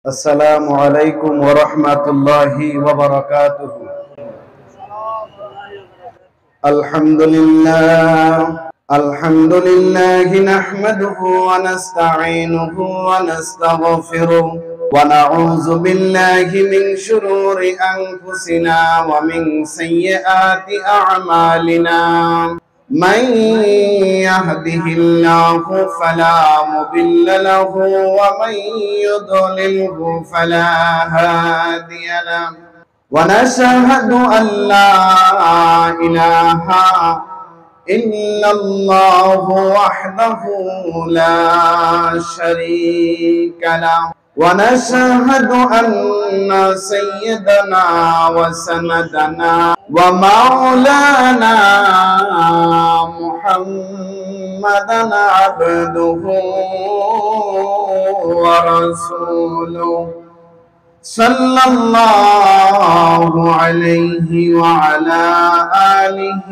السلام عليكم ورحمة الله وبركاته. الحمد لله نحمده ونستعينه ونستغفره ونعوذ بالله من شرور أنفسنا ومن سيئات أعمالنا. من يهده الله فلا مضل له ومن يضلله فلا هادي له، ونشهد أن لا إله إلا الله وحده لا شريك له، ونشهد أن سيدنا وسندنا ومولانا محمدا عبده ورسوله صلى الله عليه وعلى آله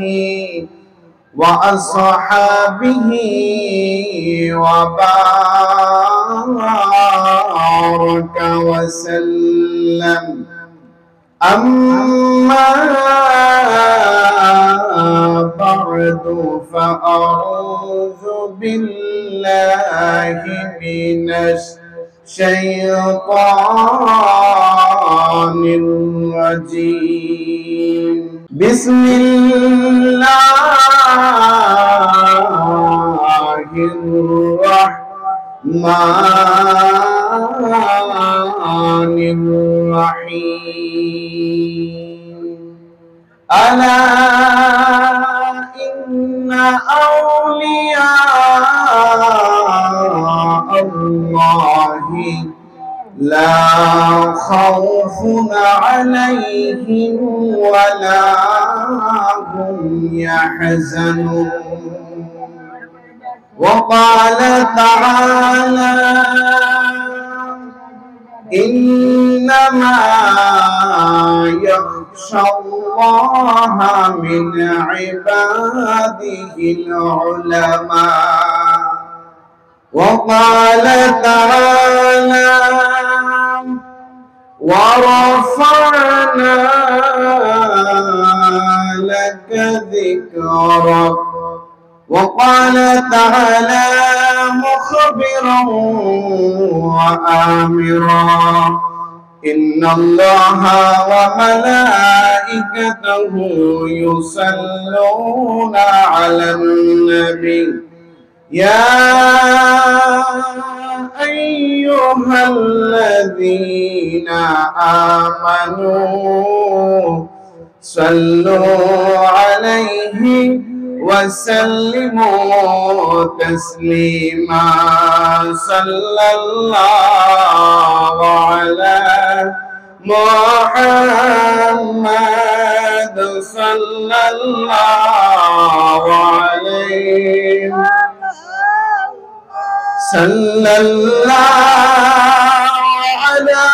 وأصحابه وبارك وسلم. أما بعد فأعوذ بالله من الشيطان الرجيم. بسم الله الرحمن الرحيم. ألا إن أولياء الله لا خوف عليهم ولا هم يحزنون. وقال تعالى إنما يخشى الله من عباده العلماء. وقال تعالى ورفعنا لك ذكرك. وقال تعالى مخبرا وآمرا إن الله وملائكته يصلون على النبي يا أيها الذين آمنوا صلوا عليه وسلموا تسليما. صلى الله على محمد صلى الله عليه صلى الله على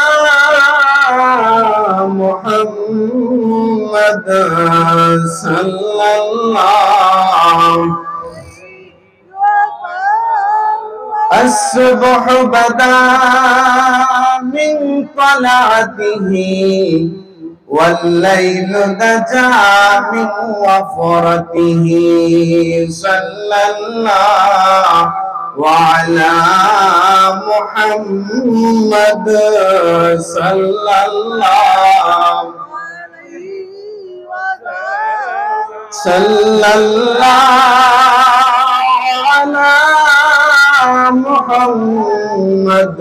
محمد صلى الله. الصبح بدا من طلعته والليل دجى من وفرته. صلى الله وعلى محمد صلى الله صلى الله على محمد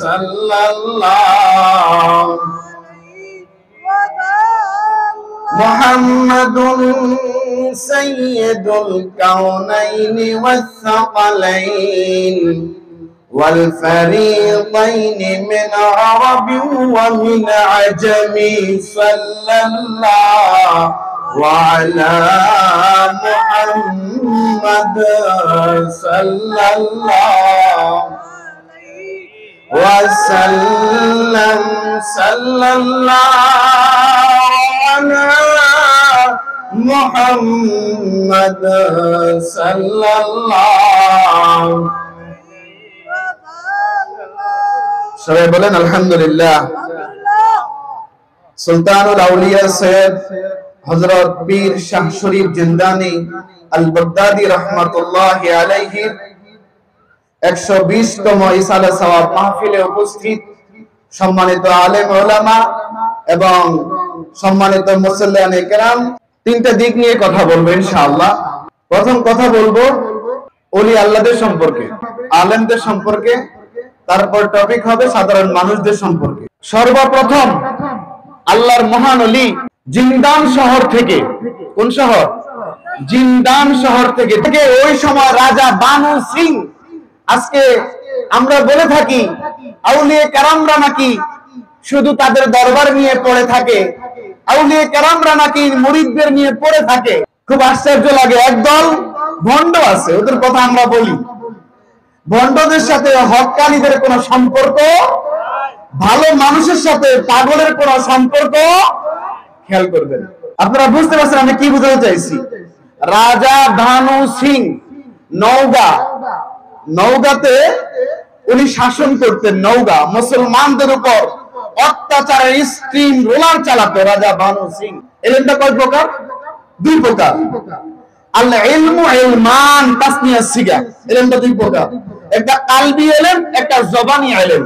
صلى الله. محمد سيد الكونين والثقلين والفريقين من عرب ومن عجم. صلى الله وعلى محمد صلى الله وسلم. صلى الله على محمد صلى الله সবাই বলেন আলহামদুলিল্লাহ। সুলতানুল আউলিয়া সৈয়দ হযরত পীর শাহ শরীফ জিন্দানি আল বাগদাদি রাহমাতুল্লাহি আলাইহি 120তম ইসালে সওয়াব মাহফিলে উপস্থিত সম্মানিত আলেম ওলামা এবং সম্মানিত মুসল্লিয়ানে কেরাম, তিনটা দিক নিয়ে কথা বলবো ইনশাআল্লাহ। প্রথম কথা বলবো ওলি আল্লাহদের সম্পর্কে, আলেমদের সম্পর্কে, তারপর টপিক হবে সাধারণ মানুষদের সম্পর্কে। সর্বপ্রথম আল্লাহর মহান ওলি জিন্দান শহর থেকে, কোন শহর? জিন্দান শহর থেকে ওই সময় রাজা বানু সিং, আজকে আমরা বলে থাকি আউলিয়া কেরামরা নাকি শুধু তাদের দরবার নিয়ে পড়ে থাকে, আউলিয়া কেরামরা নাকি মুরিদদের নিয়ে পড়ে থাকে। খুব আশ্চর্য লাগে, একদল ভণ্ড আছে, ওদের কথা আমরা বলি। ভণ্ডদের সাথে হক্কানীদের কোনো সম্পর্ক, ভালো মানুষের সাথে পাগলের কোনো সম্পর্ক। খেয়াল করবেন, আপনারা বুঝতে পারছেন আমি কি বোঝাতে চাইছি। রাজা ভানু সিং নওগাঁতে উনি শাসন করতেন। নওগাঁ মুসলমানদের উপর অত্যাচারের স্ট্রিম রোলার চালাতো রাজা ভানু সিং। এলেমটা কয় প্রকার? দুই প্রকার। আল ইলমু ইলমান তাসনিয়া সিগা, এলেমটা দুই প্রকার, একটা কালবি ইলম, একটা জবানি ইলম।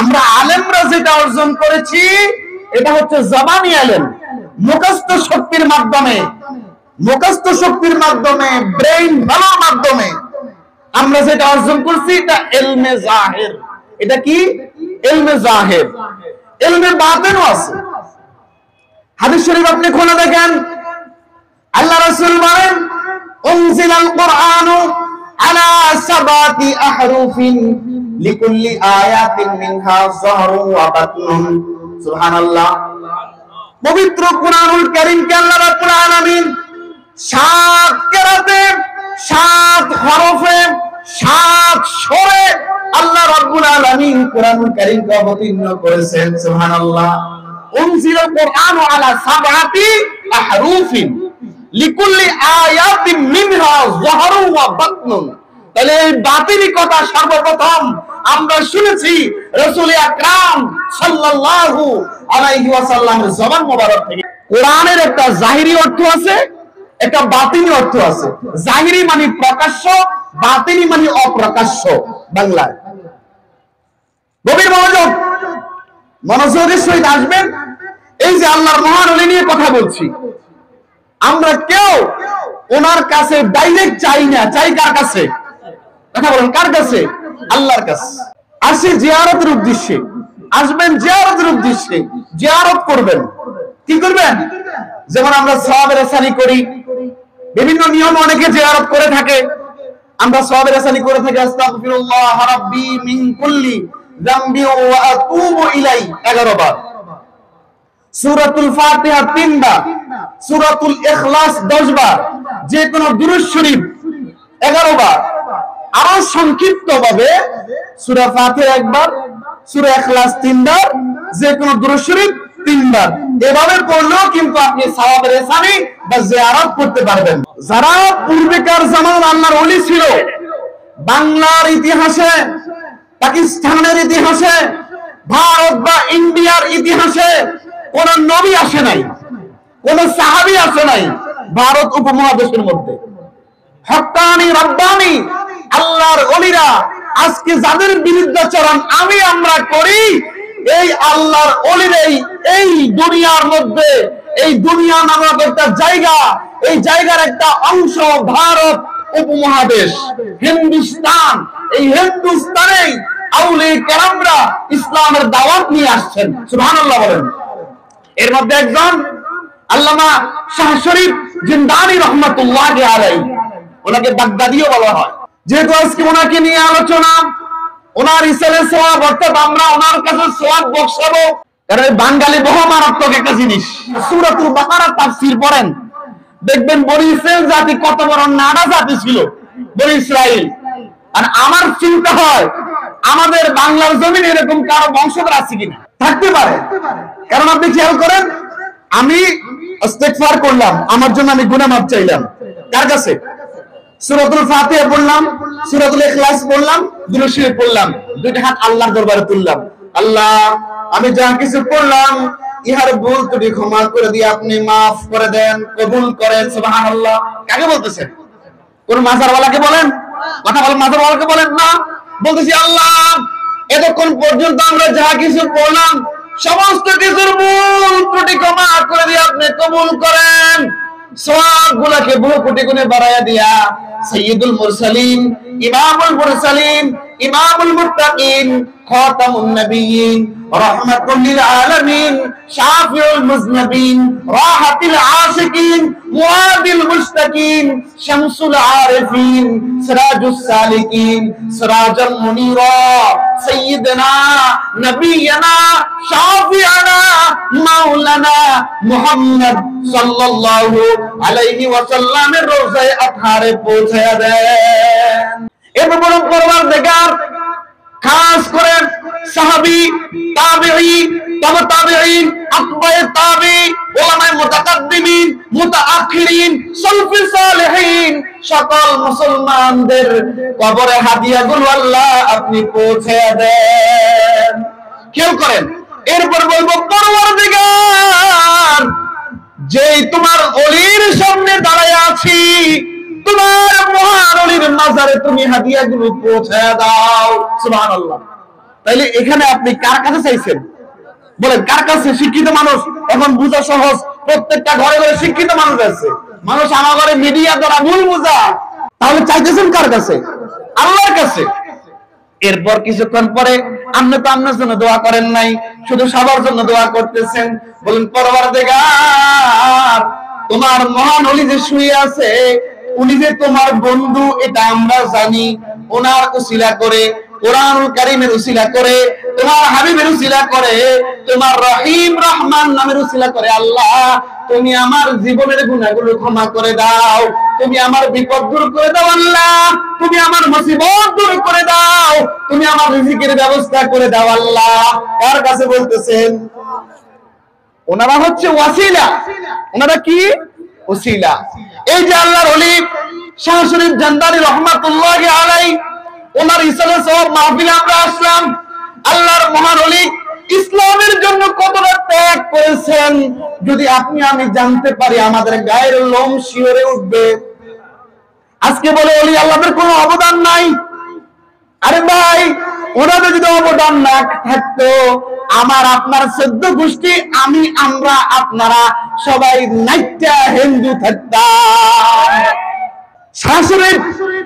আমরা আলেমরা যেটা অর্জন করেছি এটা হচ্ছে জবানি ইলম, মুখস্থ শক্তির মাধ্যমে, মুখস্থ শক্তির মাধ্যমে, ব্রেইন ভালোর মাধ্যমে আমরা যেটা অর্জন করছি এটা ইলমে জাহির। এটা কি? ইলমে জাহির। ইলমে বাতিনও আছে। হাদিস শরীফ আপনি খুলে দেখেন, আল্লাহ রাসূল বলেন উনজিলাল কুরআনু আলা সাবাতি আহরুফিন লিকুল্লি আয়াতিন মিনহা যাহরুন ওয়া বাতনুন। সুবহানাল্লাহ। পবিত্র কুরআনুল কারীমকে আল্লাহ রাব্বুল আলামিন 7 কেরাতে, 7 হরফে, 7 স্বরে আল্লাহ রাব্বুল আলামিন কুরআনুল কারীমকে অবতীর্ণ করেছেন। সুবহানাল্লাহ। উনজিলাল কুরআনু আলা সাবাতি আহরুফিন লিকুল্লি আয়াতিন মিনহা যাহরুন ওয়া বাতনুন। তাহলে এই বাতিনি কথা সর্বপ্রথম আমরা শুনেছি রাসূল আকরাম সাল্লাল্লাহু আলাইহি ওয়াসাল্লামের জবান মোবারক থেকে। কোরআনের একটা জাহিরি অর্থ আছে, একটা বাতিনি অর্থ আছে। জাহিরি মানে প্রকাশ্য, বাতিনি মানে অপ্রকাশ্য বাংলায়। গভীর মনোযোগ, মনোযোগের সহিত আসবেন। এই যে আল্লাহর মহান ওলি নিয়ে কথা বলছি, আমরা কেউ ওনার কাছে ডাইরেক্ট চাই না। চাই কার কাছে? কথা বলেন, কার কাছে? আল্লাহর কাছে। আসি জিয়ারতের উদ্দেশ্যে, আসবেন জিয়ারতের উদ্দেশ্যে, জিয়ারত করবেন। কি করবেন? যেমন আমরা সওয়াবের আসানি করি, বিভিন্ন নিয়ম অনেকে জিয়ারত করে থাকে। আমরা সওয়াবের আসানি করে থাকি আস্তাগফিরুল্লাহ রাব্বি মিন কুল্লি যামবি ওয়া আতুবু ইলাই 11 বার, সূরাতুল ফাতিহা 3 বার, সূরাতুল ইখলাস 10 বার, যে কোনো দুরূদ শরীফ 11 বার, আরো সংক্ষিপ্ত ভাবে সূরা ফাতিহা 1 বার, সূরা ইখলাস 3 বার, যে কোনো দুরূদ শরীফ 3 বার। এভাবে পড়লেও কিন্তু আপনি সওয়াবের আসানি বা জিয়ারত করতে পারবেন। যারা পূর্বেকার জামানার আল্লাহর ওলি ছিল, বাংলার ইতিহাসে, পাকিস্তানের ইতিহাসে, ভারত বা ইন্ডিয়ার ইতিহাসে কোন নবী আসে নাই, কোন সাহাবী আসে নাই ভারত উপমহাদেশের মধ্যে। হক্কানি রব্বানি আল্লাহর ওলিরা আজকে যাদের বিরুদ্ধাচরণ আমরা করি, এই আল্লাহর ওলিরাই এই দুনিয়ার মধ্যে, এই দুনিয়া নামক একটা জায়গা, এই জায়গার একটা অংশ ভারত উপমহাদেশ, হিন্দুস্তান। এই হিন্দুস্তানেই আউলিয়া কেরামরা ইসলামের দাওয়াত নিয়ে আসছেন। সুবহানাল্লাহ বলেন। এর মধ্যে একজন আল্লামা শাহ শরীফ জিন্দানি রহমাতুল্লাহি আলাইহি, ওনাকে বাগদাদিও বলা হয়। যেহেতু আজকে ওনাকে নিয়ে আলোচনা, ওনার ইসালে সওয়াব, অর্থাৎ আমরা ওনার কাছে সওয়াব বক্সাবো। কারণ বাঙালি বহু মারাত্মক একটা জিনিস। সূরাতুল বাকারা তাফসীর পড়েন, দেখবেন বনি ইসরাইল জাতি কত বড় নাড়া জাতি ছিল, বনি ইসরাইল। আর আমার চিন্তা হয় আমাদের বাংলার জমিনে এরকম কারো বংশধর আছে কিনা, থাকতে পারে। কারণ আপনি খেয়াল করেন, আমি ইস্তেগফার করলাম, আমার জন্য আমি গুনাহ মাফ চাইলাম, কার কাছে? সূরাতুল ফাতিহা পড়লাম, সূরাতুল ইখলাস পড়লাম, দুরূদ শরীফ পড়লাম, দুইটা হাত আল্লাহর দরবারে তুললাম। আল্লাহ আমি যা কিছু করলাম ইহার ভুল ত্রুটি ক্ষমা করে দিয়ে আপনি মাফ করে দেন, কবুল করেন। সুবহানাল্লাহ। কাকে বলতেছেন? কোন মাজারওয়ালাকে বলেন? কথা বলেন, মাজারওয়ালাকে বলেন না। বলতেছি আল্লাহ এতক্ষণ পর্যন্ত আমরা যা কিছু পড়লাম সমস্ত কিছুর ভুল ত্রুটি ক্ষমা করে দিয়ে আপনি কবুল করেন। সওয়াবগুলোকে বহু কোটি গুণে বাড়ায়া দিয়া সাইয়্যিদুল মুরসালিন, ইমামুল মুরসালিন, ইমামুল মুত্তাকিন, খাতামুন নবিয়্যিন, রাহমাতুল লিল আলামিন, শাফিউল মুজনিবিন, রাহাতুল আশিকিন, মুআদিল মুশতাকিন, শামসুল আরিফিন, সিরাজুস সালিকিন, সিরাজাল মুনীরা, সাইয়্যিদনা নবিয়্যানা শাফিআনা মাওলানা মুহাম্মদ সাল্লাল্লাহু আলাইহি ওয়াসাল্লামের রওজায়ে আতহারে পৌঁছায়া দেন। এরপর বলুন পরওয়ারদিগার খাস করে সাহাবী, তাবেঈ, তাবে তাবেঈন, আতবায়ে তাবী, উলামায়ে মুতাকাদ্দিমিন, মুতাআখিরিন, সালফে সালেহিন সকল মুসলমানদের কবরে হাদিয়াগুলো আল্লাহ আপনি পৌঁছায়া দেন। খেয়াল করেন, এরপর বলবো পরওয়ারদিগার যেই তোমার ওলির সামনে দাঁড়ায় আছি, তোমার মহান ওলির মাজারে তুমি হাদিয়াগুলো পৌঁছায়া দাও। সুবহানাল্লাহ। তাইলে এখানে আপনি কার কাছে চাইছেন? বলেন কার কাছে? শিক্ষিত মানুষ, এখন বুঝা সহজ, প্রত্যেকটা ঘরে ঘরে শিক্ষিত মানুষ আছে। মানুষ আমার ঘরে মিডিয়া দ্বারা ভুল বুঝা। তাহলে চাইতেছেন কার কাছে? আল্লাহর কাছে। এরপর কিছুক্ষণ পরে আপনি তো আপনার জন্য দোয়া করেন নাই, শুধু সবার জন্য দোয়া করতেছেন। বলেন পরওয়ারদিগার তোমার মহান ওলি যে শুয়ে আছে উনি যে তোমার বন্ধু এটা আমরা জানি, ওনার উসিলা করে, কোরআনুল কারীমের উসিলা করে, তোমার হাবিবের উসিলা করে, তোমার রহিম রহমান নামের উসিলা করে আল্লাহ তুমি আমার জীবনের গুনাহগুলো ক্ষমা করে দাও, তুমি আমার বিপদ দূর করে দাও আল্লাহ, তুমি আমার মুসিবত দূর করে দাও, তুমি আমার রিজিকের ব্যবস্থা করে দাও আল্লাহ। কার কাছে বলতেছেন? ওনারা হচ্ছে ওয়াসিলা। ওনারা কি? ওসিলা। এই যে আল্লাহর ওলি শাহ শরীফ জান্দানী রহমাতুল্লাহি আলাইহি, ওনার ইসলামের সওয়াব মাহফিলে আমরা আসলাম। আল্লাহর মহান ওলি ইসলামের জন্য কতটা ত্যাগ করেছেন যদি আপনি আমি জানতে পারি আমাদের গায়ের লোম শিহরে উঠবে। আজকে বলে ওলি আল্লাহর কোনো অবদান নাই। আরে ভাই, ওনাদের যদি অবদান না থাকতো আমার আপনার 14 গোষ্ঠী, আমি, আমরা, আপনারা সবাই নাইটা হিন্দু থাকতাম। শাহ শরীফ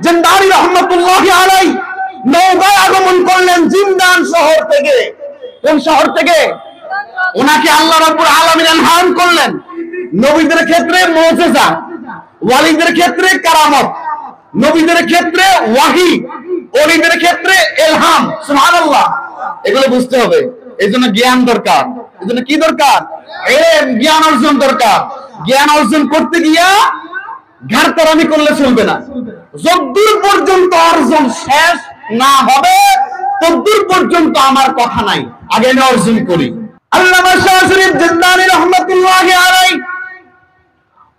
জান্দানী রহমাতুল্লাহি আলাইহি নওগাঁয় আগমন করলেন জিন্দান শহর থেকে। কোন শহর থেকে? ওনাকে আল্লাহ রাব্বুল আলামিন ইলহাম করলেন। নবীদের ক্ষেত্রে মুজিজা, ওয়ালিদের ক্ষেত্রে কারামত, নবীদের ক্ষেত্রে ওয়াহি, ওলিদের ক্ষেত্রে ইলহাম। সুবহানাল্লাহ। এগুলো বুঝতে হবে। এজন্য জ্ঞান দরকার। এজন্য কি দরকার? জ্ঞান অর্জন দরকার। জ্ঞান অর্জন করতে গিয়া ঘাড়তরামি করলে চলবে না। যতদূর পর্যন্ত অর্জন শেষ না হবে ততদূর পর্যন্ত আমার কথা নাই, আগে আমি অর্জন করি। আল্লামা শাহ শরীফ জান্দানী রাহমাতুল্লাহি আলাইহি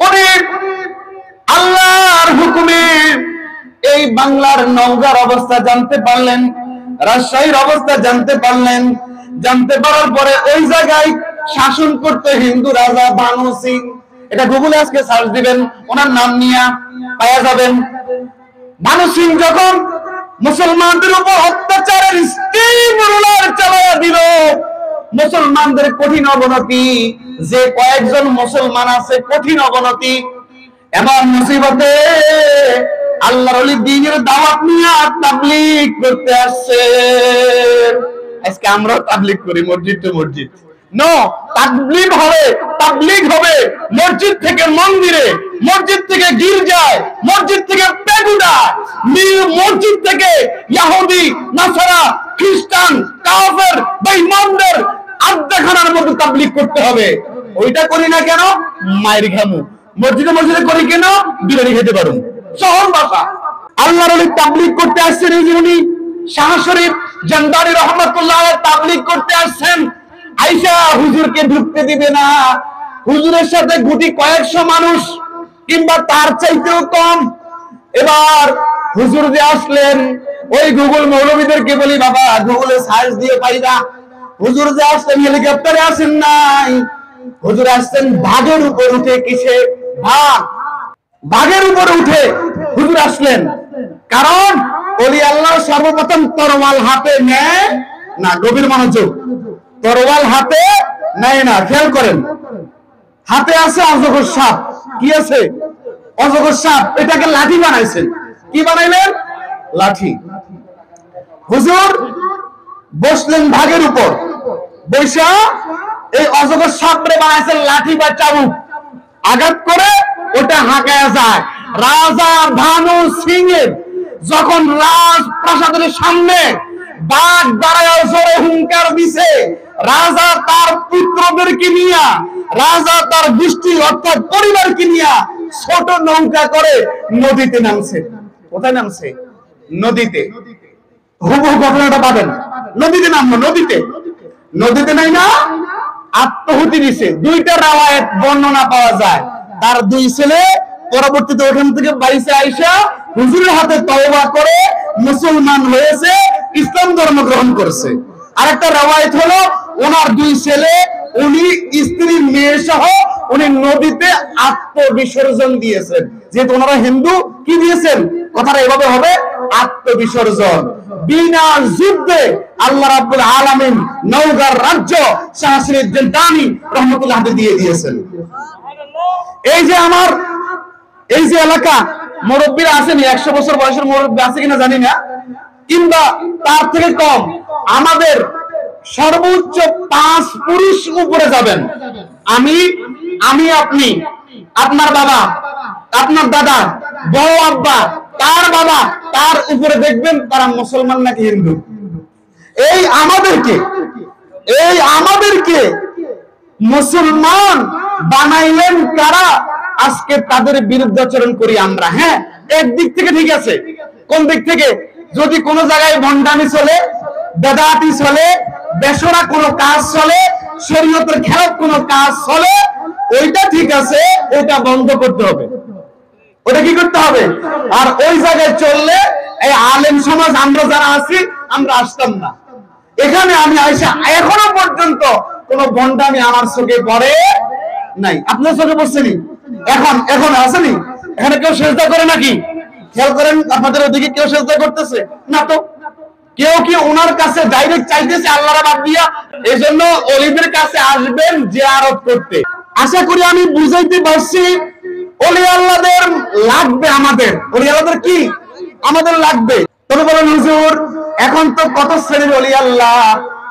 উনি আল্লাহর হুকুমে এই বাংলার নওগাঁর অবস্থা জানতে পারলেন, রাজশাহীর অবস্থা জানতে পারলেন। জানতে পারার পরে ওই জায়গায় শাসন করতে হিন্দু রাজা বানু সিং, এটা গুগলে আজকে সার্চ দিবেন, ওনার নাম নিয়ে পাওয়া যাবেন। বানু সিং যখন মুসলমানদের উপর অত্যাচারের স্টিম রোলার চালায়া দিল, মুসলমানদের কঠিন অবনতি, যে কয়েকজন মুসলমান আছে কঠিন অবনতি, এমন মুসিবতে আল্লাহর ওলি দ্বীনের দাওয়াত নিয়ে তাবলীগ করতে আসছে। আজকে আমরা তাবলীগ করি মসজিদ টু মসজিদ। নো, তাবলীগ হবে মসজিদ থেকে মন্দিরে, মসজিদ থেকে গির্জায়, মসজিদ থেকে পেগুডা, মসজিদ থেকে ইহুদি, নাসারা, খ্রিস্টান, কাফের, বেঈমানদের আড্ডাখানার মধ্যে তাবলীগ করতে হবে। ওইটা করি না কেন? মায়ের খামু। মসজিদে মসজিদে করি কেন? বিরিয়ানি খেতে পারুন। সহজ ভাষা। আল্লাহর ওলি তাবলীগ করতে আসছেন। এই যে উনি শাহ শরীফ জান্দানী রহমাতুল্লাহ আলাইহি তাবলীগ করতে আসছেন। আইসা হুজুরকে ঢুকতে দিবে না। হুজুরের সাথে গুটি কয়েকশো মানুষ কিংবা তার চাইতেও কম। এবার হুজুর যে আসলেন, ওই গুগল মৌলবীদেরকে বলি বাবা গুগলে সার্চ দিয়ে পাইবা হুজুর যে আসছেন হেলিকপ্টারে আসেন নাই, হুজুর আসছেন বাঘের উপর উঠে। কিসে? বাঘের উপরে উঠে হুজুর আসলেন। কারণ ওলি আল্লাহ সর্বপ্রথম তরোয়াল হাতে নেয় না। গভীর মনোযোগ, তরোয়াল হাতে নেয় না। খেয়াল করেন, হাতে আছে অজগর সাপ। কি আছে? অজগর সাপ। এটাকে লাঠি বানাইছেন। কি বানাইলেন? লাঠি। হুজুর বসলেন ভাগের উপর, বৈশা এই অজগর সাপরে বানাইছেন লাঠি বা চাবুক। আঘাত করে ওটা হাঁকায়া যায়। রাজা ভানু সিং এর যখন রাজপ্রাসাদের সামনে বাঘ দাঁড়ায় জোরে হুঙ্কার দিছে, রাজা তার পুত্রদেরকে নিয়া, রাজা তার গোষ্ঠী অর্থাৎ পরিবারকে নিয়া ছোট নৌকা করে নদীতে নামছে। কোথায় নামছে? নদীতে। হুবহু ঘটনাটা পাবেন। নদীতে নামলো। নদীতে নাই না, আত্মহুতি দিছে। দুইটা রাওয়ায়াত বর্ণনা পাওয়া যায়। তার দুই ছেলে পরবর্তীতে ওখান থেকে বাইসে আইসা হুজুরের হাতে তওবা করে মুসলমান হয়েছে, ইসলাম ধর্ম গ্রহণ করেছে। আরেকটা রাওয়ায়াত হলো ওনার দুই ছেলে, উনি স্ত্রী মেয়ে সহ উনি নদীতে আত্মবিসর্জন দিয়েছেন। যেহেতু ওনারা হিন্দু, কি দিয়েছেন? কথাটা এভাবে হবে, আত্মবিসর্জন। বিনা যুদ্ধে আল্লাহ রাব্বুল আলামিন নওগাঁর রাজ্য শাহ সিরাজউদ্দিন দানি রহমাতুল্লাহ আলাইহি দিয়ে দিয়েছেন। এই যে আমার এই যে এলাকা, মুরব্বীরা আসেনি, 100 বছর বয়সের মুরব্বী আছে কিনা জানি না, কিংবা তার থেকে কম, আমাদের সর্বোচ্চ 5 পুরুষ উপরে যাবেন। আমি, আপনি, আপনার বাবা, আপনার দাদা, বড় আব্বা, তার বাবা, তার উপরে দেখবেন তারা মুসলমান নাকি হিন্দু। এই আমাদেরকে মুসলমান বানাইলেন কারা? আজকে তাদের বিরুদ্ধাচরণ করি আমরা। হ্যাঁ, একদিক থেকে ঠিক আছে। কোন দিক থেকে? যদি কোন জায়গায় ভণ্ডামি চলে, বেদাতি চলে, বেসরা কোনো কাজ চলে, শরীয়তের খেলাফ কোনো কাজ চলে, ওইটা ঠিক আছে, ওটা বন্ধ করতে হবে। ওটা কি করতে হবে? আর ওই জায়গায় চললে এই আলেম সমাজ আমরা যারা আছি, আমরা আসতাম না। এখানে আমি আইসা এখনো পর্যন্ত কোন ভণ্ডামি আমার চোখে পড়ে নাই। আপনার চোখে পড়ছেনি? এখন আসেনি? এখানে কেউ সেজদা করে নাকি? খেয়াল করেন, আপনাদের ওদিকে কেউ সেজদা করতেছে না তো? কেউ কি ওনার কাছে ডাইরেক্ট চাইতেছে আল্লাহর বাদ দিয়া? এই জন্য ওলিদের কাছে আসবেন জিয়ারত করতে। আশা করি আমি বুঝাইতে পারছি। ওলি আল্লাহদের লাগবে আমাদের। ওলি আল্লাহদের কি? আমাদের লাগবে। তবে বলেন হুজুর, এখন তো কত শ্রেণীর ওলি আল্লাহ,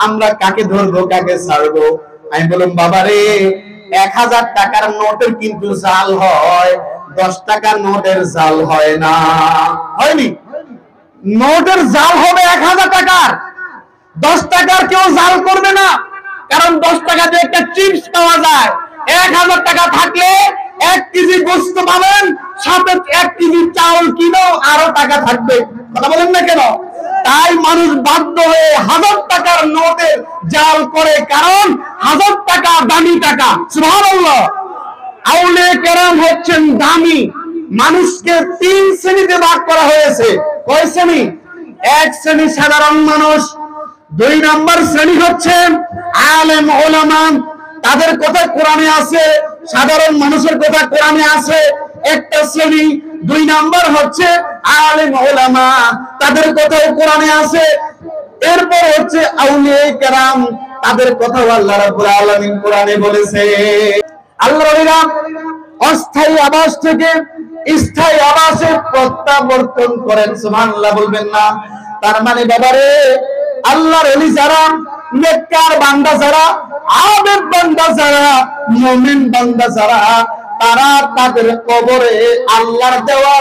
আমরা কাকে ধরবো, কাকে ছাড়বো? আমি বললাম, বাবারে, 1000 টাকার নোটের কিন্তু জাল হয়, 10 টাকার নোটের জাল হয় না। হয়নি? নোটের জাল হবে 1000 টাকার, 10 টাকার কেউ জাল করবে না। কারণ 10 টাকা দিয়ে একটা চিপস পাওয়া যায়। 1000 টাকা থাকলে 1 কেজি গোস্ত পাবেন, সাথে 1 কেজি চাউল কিনেও আরো টাকা থাকবে। কথা বলেন না কেন? তাই মানুষ বাধ্য হয়ে 1000 টাকার নোটের জাল করে, কারণ 1000 টাকা দামি টাকা। সুবহানাল্লাহ। আউলিয়া কেরাম হচ্ছেন দামি। মানুষকে 3 শ্রেণীতে ভাগ করা হয়েছে। কয় শ্রেণী? 1 শ্রেণী সাধারণ মানুষ, 2 নম্বর শ্রেণী হচ্ছে আলেম ওলামা, তাদের কথা কোরআনে আছে, সাধারণ মানুষের কথা কোরআনে আছে, একটা শ্রেণী। 2 নম্বর হচ্ছে আলেম ওলামা, তাদের কথাও কোরআনে আছে। এরপর হচ্ছে আউলিয়া কেরাম, তাদের কথা আল্লাহ রাব্বুল আলামিন কোরআনে বলেছে। আল্লাহর অস্থায়ী আবাস থেকে স্থায়ী আবাসে প্রত্যাবর্তন করেন। সুবহানাল্লাহ বলবেন না? তার মানে বাবারে, আল্লাহর ওলি যারা, নেককার বান্দা যারা, আবেদ বান্দা যারা, মুমিন বান্দা যারা, তারা তাদের কবরে আল্লাহর দেওয়া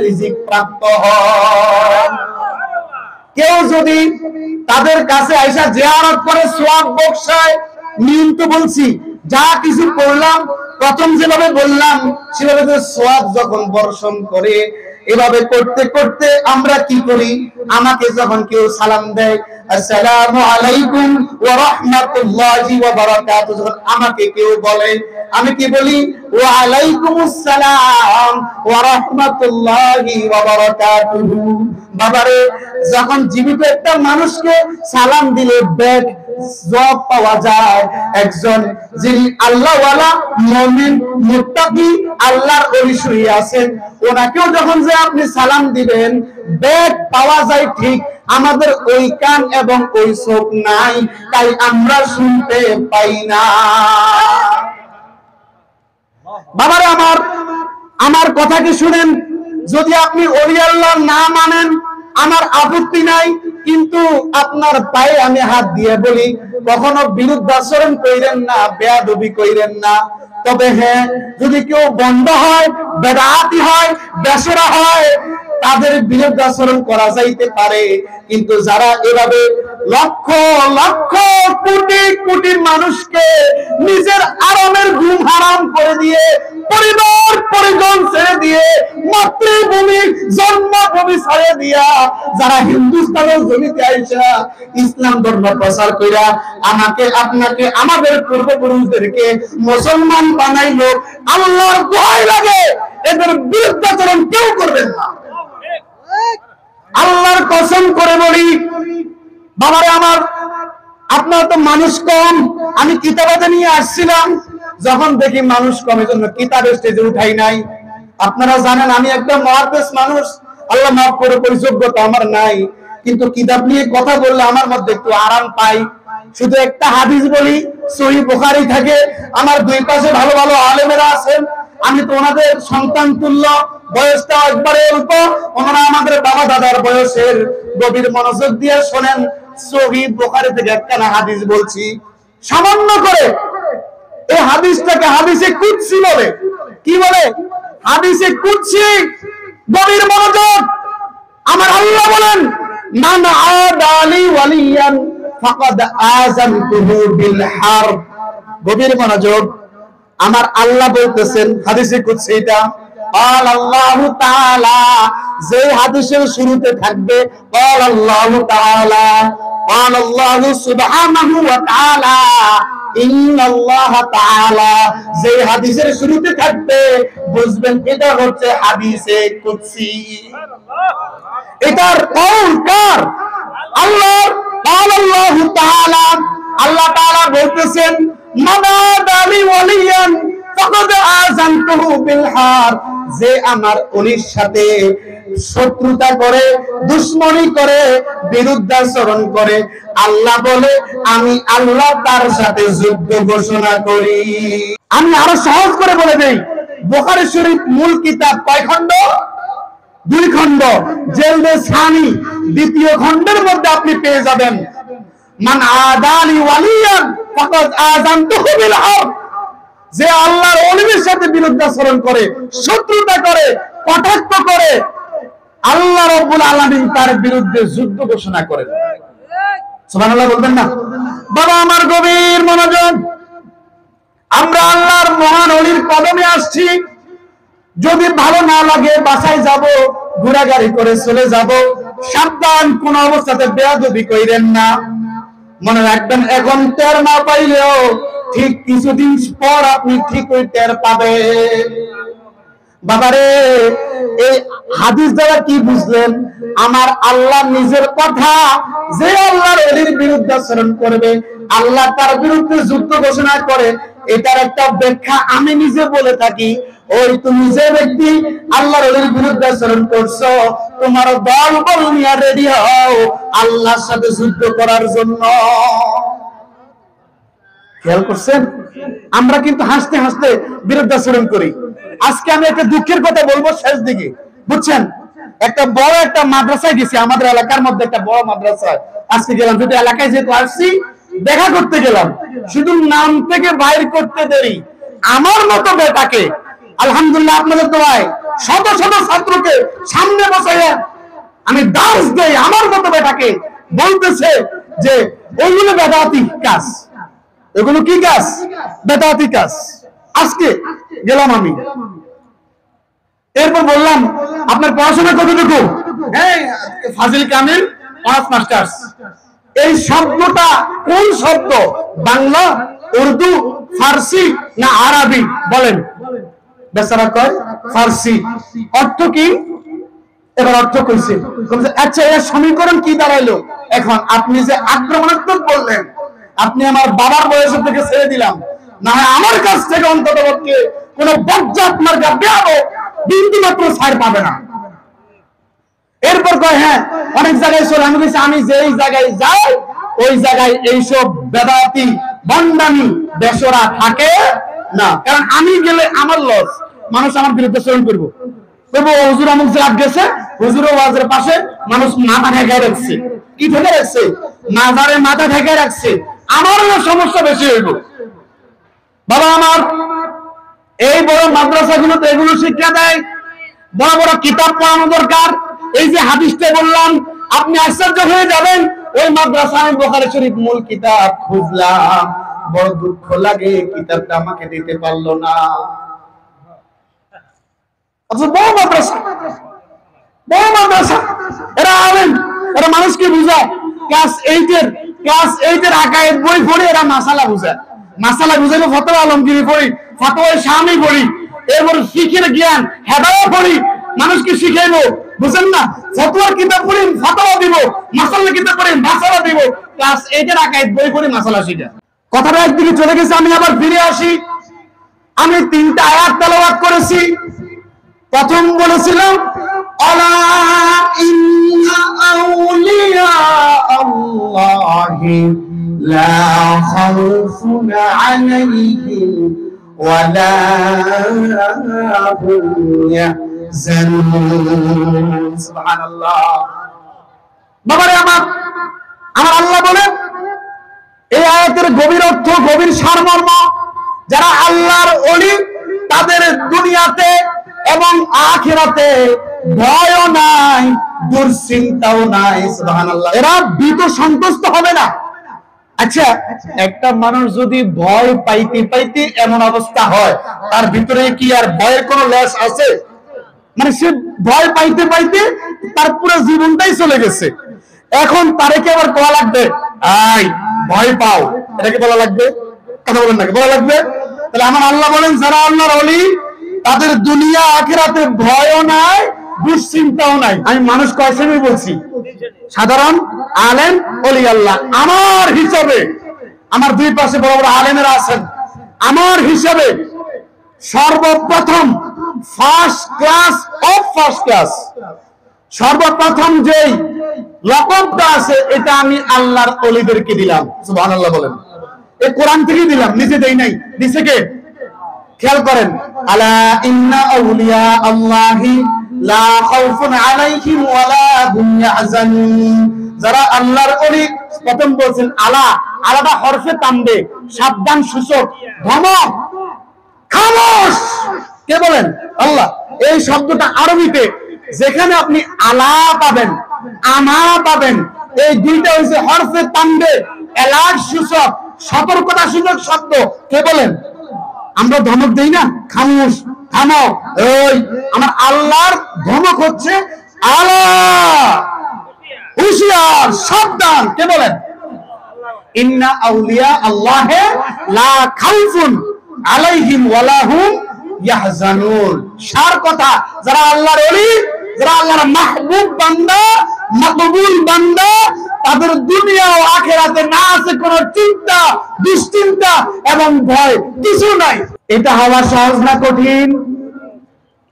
রিজিক প্রাপ্ত হয়। কেউ যদি তাদের কাছে আইসা জিয়ারত করে সওয়াব বকশায়, নিয়মিত বলছি, যা কিছু করলাম, প্রথম যেভাবে বললাম সেভাবে সওয়াব যখন বর্ষণ করে, এভাবে করতে করতে আমরা কি করি? আমাকে যখন কেউ সালাম দেয়, আসসালামু আলাইকুম ওয়া রাহমাতুল্লাহি ওয়া বারাকাতুহু, যখন আমাকে কেউ বলে, আমি কি বলি? ওয়া আলাইকুমুস সালাম ওয়া রাহমাতুল্লাহি ওয়া বারাকাতুহু। বাবারে, যখন জীবিত একটা মানুষকে সালাম দিলে ব্যাক জব পাওয়া যায় একজন যিনি আল্লাহওয়ালা মুমিন মুত্তাকি আল্লাহর ওলি শুয়ে আছেন, ওনাকেও যখন যে আপনি সালাম দিবেন ব্যাগ পাওয়া যায় ঠিক, আমাদের ওই কান এবং ওই চোখ নাই, তাই আমরা শুনতে পাই না। বাবারা আমার কথা কি শুনেন, যদি আপনি ওলি আল্লাহ না মানেন আমার আপত্তি নাই, কিন্তু আপনার পায়ে আমি হাত দিয়ে বলি কখনো বিরুদ্ধাচরণ কইরেন না, বেয়াদবি কইরেন না। তবে হ্যাঁ, যদি কেউ বন্ধ হয়, বেদাতি হয়, বেসরা হয়, তাদের বিরুদ্ধাচরণ করা যাইতে পারে। কিন্তু যারা এভাবে লক্ষ লক্ষ কোটি কোটি মানুষকে নিজের আরামের ঘুম হারাম করে দিয়ে, পরিবার পরিজন ছেড়ে দিয়ে, মাতৃভূমি জন্মভূমি ছেড়ে দিয়া যারা হিন্দুস্তানের জমিতে আইসা ইসলাম ধর্ম প্রচার কইরা আমাকে আপনাকে আমাদের পূর্বপুরুষদেরকে মুসলমান বানাইলো, আল্লাহর দোহাই লাগে এদের বিরুদ্ধাচরণ কেউ করবেন না। আল্লাহর কসম করে বলি বাবারে আমার, আপনার তো মানুষ কম, আমি কিতাবাতে নিয়ে আসছিলাম, যখন দেখি মানুষ কম এজন্য কিতাবের স্টেজে উঠাই নাই। আপনারা জানেন আমি একটা মুহাদ্দিস মানুষ, আল্লাহ মাফ করে, পরিযোগ্যতা আমার নাই, কিন্তু কিতাব নিয়ে কথা বললে আমার মধ্যে একটু আরাম পাই। শুধু একটা হাদিস বলি, সহিহ বুখারী থাকে, আমার দুই পাশে ভালো ভালো আলেমেরা আছেন, আমি তো ওনাদের সন্তান তুল্য, বয়সটা একবারে অল্প, ওনারা আমাদের বাবা দাদার বয়সের। গভীর মনোযোগ দিয়ে শোনেন, সহিহ বুখারী থেকে একটা হাদিস বলছি সামান্য করে। এই হাদিসটাকে হাদিসে কুদসি বলে। কি বলে? হাদিসে কুদসি। গভীর মনোযোগ। আমার আল্লাহ বলেন, মান আদালি ওয়ালিয়ান ফাকাদ আযানতুহু বিল হারব। গভীর মনোযোগ। আমার আল্লাহ বলতেছেন হাদিসে কুদসি এটা, قال الله تعالى, যে হাদিসের শুরুতে থাকবে قال الله تعالى, قال الله سبحانه وتعالى, إن الله تعالى, যে হাদিসের শুরুতে থাকবে বুঝবেন এটা হচ্ছে হাদিসে কুদসি। এটার কওল কার? আল্লাহর। قال الله تعالى, আল্লাহ তাআলা বলতেছেন, মানাদালি ওয়ালিয়ান ফাকাদ আযানতুহু বিল হারব, যে আমার ওলির সাথে শত্রুতা করে, দুশমনি করে, বিরুদ্ধাচরণ করে, আল্লাহ বলে আমি আল্লাহ তার সাথে যুদ্ধ ঘোষণা করি। আমি আরো সহজ করে বলে দেই, বুখারী শরীফ মূল কিতাব কয় খণ্ড? 2 খণ্ড। জেলদে সানি দ্বিতীয় খণ্ডের মধ্যে আপনি পেয়ে যাবেন, মান আদালি ওয়ালিয়ান ফাকাদ আযানতুহু বিল হারব, যে আল্লাহর ওলির সাথে বিরুদ্ধাচরণ করে, শত্রুতা করে, কটাক্ষ করে, আল্লাহ রাব্বুল আলামিন তার বিরুদ্ধে যুদ্ধ ঘোষণা করেন। সুবহানাল্লাহ বলবেন না? বাবা আমার গভীর মনোযোগ। আমরা আল্লাহর মহান ওলির কদমে আসছি, যদি ভালো না লাগে বাসায় যাব, ঘোরাগাড়ি করে চলে যাব, সাবধান, কোন অবস্থাতে বেয়াদবি কইরেন না। মনে রাখবেন, এখন টের না পাইলেও ঠিক কিছুদিন পর আপনি ঠিকই টের পাবেন। বাবারে, এই হাদিস দ্বারা কি বুঝলেন? আমার আল্লাহ নিজের কথা, যে আল্লাহর ওলির বিরুদ্ধাচরণ করবে, আল্লাহ তার বিরুদ্ধে যুদ্ধ ঘোষণা করে, এটার একটা ব্যাখ্যা আমি নিজে বলে থাকি। ওই তুমি যে ব্যক্তি আল্লাহর ওলির বিরুদ্ধাচরণ করছো, তোমার দল বল নিয়ে রেডি হও আল্লাহর সাথে যুদ্ধ করার জন্য। খেয়াল করছেন? আমরা কিন্তু হাসতে হাসতে বিরুদ্ধাচরণ করি। আজকে আমি একটা দুঃখের কথা বলবো শেষ দিকে, বুঝছেন? একটা বড় একটা মাদ্রাসায় গেছি, আমাদের এলাকার মধ্যে একটা বড় মাদ্রাসায় আজকে গেলাম। যদি এলাকায় যেহেতু আসছি, দেখা করতে গেলাম, শুধু নাম থেকে বাইর করতে দেরি। আমার মতো বেটাকে আলহামদুলিল্লাহ আপনাদের দোয়ায় শত শত ছাত্রকে সামনে বসাইয়া আমি দাস দেই, আমার মতো বেটাকে বলতেছে যে ওইগুলো বেদাতি কাজ। এগুলো কি কাজ? বেদাতি কাজ। আজকে গেলাম আমি, এরপর বললাম আপনার পড়াশোনা কতটুকু? হ্যাঁ, ফাজিল কামিল অনার্স মাস্টার্স। এই শব্দটা কোন শব্দ? বাংলা, উর্দু, ফার্সি না আরবি? বলেন। বেচারা কয় ফার্সি। অর্থ কি? এবার অর্থ কইছে। আচ্ছা, এর সমীকরণ কি দাঁড়াইলো? এখন আপনি যে আক্রমণাত্মক বললেন, আপনি আমার বাবার বয়সের থেকে ছেড়ে দিলাম, না হয় আমার কাছ থেকে অন্তত পক্ষে কোন বজ্জা আপনার গাবে আবো বিন্দু মাত্র ছাড় পাবে না। এরপর কয় হ্যাঁ অনেক জায়গায় চলে, আমি বলছি আমি যেই জায়গায় যাই ওই জায়গায় এইসব বেদাতি বন্ডামি বেসরা থাকে না, কারণ আমি গেলে আমার লস, মানুষ আমার বিরুদ্ধে চরণ করবো। হুজুর অমুক জায়গা গেছে, হুজুর ওয়াজের পাশে মানুষ মাথা ঢেকে রাখছে, কি ঢেকে রাখছে, মাজারে মাথা ঢেকে রাখছে, আমারও সমস্যা বেশি হইব। বাবা আমার এই বড় মাদ্রাসাগুলোতে এগুলো শিক্ষা দেয়, বড় বড় কিতাব পড়ানো দরকার। এই যে হাদিসটা বললাম, আপনি আশ্চর্য হয়ে যাবেন, ওই মাদ্রাসায় বুখারী শরীফ মূল কিতাব খুঁজলাম, বড় দুঃখ লাগে কিতাবটা আমাকে দিতে পারলো না। বড় মাদ্রাসা, বড় মাদ্রাসা, এরা আলেম, এরা মানুষকে বুঝায়। ক্লাস 8 এর আকায়েদ বই পড়ে এরা মাসালা বুঝায়, মাসালা বুঝাইলে ফতোয়া আলমগীরি পড়ি, ফতোয়া শামী পড়ি, এরপর ফিকহের জ্ঞান হেদায়েত পড়ি, মানুষকে শিখাইবো, বুঝেন না? ফতোয়ার কিতাব পড়ি, ফতোয়া দিব, মাসালা কিতাব পড়ি, মাসালা দিব। ক্লাস 8 এর আকায়েদ বই পড়ি, মাসালা শিখা। কথাটা একদিকে চলে গেছে, আমি আবার ফিরে আসি। আমি 3টা আয়াত তেলাওয়াত করেছি। প্রথম বলেছিলাম আলা ইন্না আউলিয়া আল্লাহি লা খাউফুন আলাইহিম ওয়া লা হুম ইয়াহজানুন। সুবহানাল্লাহ। বাবারে আমার আল্লাহ বলেন, এই আয়াতের গভীর অর্থ, গভীর সারমর্ম, যারা আল্লাহর ওলি তাদের দুনিয়াতে এবং আখিরাতে ভয়ও নাই, দুশ্চিন্তাও নাই। সুবহানাল্লাহ। এরা ভীত সন্তুষ্ট হবে না। আচ্ছা, একটা মানুষ যদি ভয় পাইতে পাইতে এমন অবস্থা হয়, তার ভিতরে কি আর ভয়ের কোনো লেশ আছে? মানে সে ভয় পাইতে পাইতে তার পুরো জীবনটাই চলে গেছে। এখন তারে কি আবার বলা লাগবে আই ভয় পাও? এটাকে বলা লাগবে? কথা বলেন নাকি? বলা লাগবে? তাহলে আমার আল্লাহ বলেন, যারা আল্লাহর ওলি তাদের দুনিয়া আখিরাতে ভয়ও নাই, দুশ্চিন্তাও নাই। আমি মানুষ কয় শ্রেণী বলছি? সাধারণ, আলেম, ওলি আল্লাহ। আমার হিসাবে, আমার দুই পাশে বড় বড় আলেমেরা আছেন, আমার হিসাবে সর্বপ্রথম first class of first class, সর্বপ্রথম যেই লকবটা আছে এটা আমি আল্লাহর ওলিদেরকে দিলাম। সুবহানাল্লাহ বলেন। এই কোরআন থেকে দিলাম, নিচে দেই নাই। নিচে কে? খেয়াল করেন, আলা ইন্না আউলিয়া আল্লাহি লা খাউফুন আলাইহিম ওয়া লা হুম ইয়াহজানুন। যারা আল্লাহর ওলি, প্রথম বলেন আলা, আলাদা হরফে তানবে, সাবধান সূচক, ধমক, খামোশ। কে বলেন? আল্লাহ। এই শব্দটা আরবিতে যেখানে আপনি আলা পাবেন, আমা পাবেন, এই দুইটা হচ্ছে হরফে তানবে, এলার্ট সূচক, সতর্কতা সূচক শব্দ। কে বলেন? আমরা ধমক দেই না, খামোশ, থামো। ওই আমার আল্লাহর ধমক হচ্ছে আলা, হুঁশিয়ার, সাবধান। কে বলেন? ইন্না আউলিয়া আল্লাহে লা খাউফুন আলাইহিম ওয়া লা হুম ইয়াহজানুন। সার কথা, যারা আল্লাহর ওলি, যারা আল্লাহর মাহবুব বান্দা, মাকবুল বান্দা, তাদের দুনিয়া ও আখিরাতে না আছে কোনো চিন্তা, দুশ্চিন্তা এবং ভয়, কিছু নাই। এটা হওয়া সহজ না কঠিন?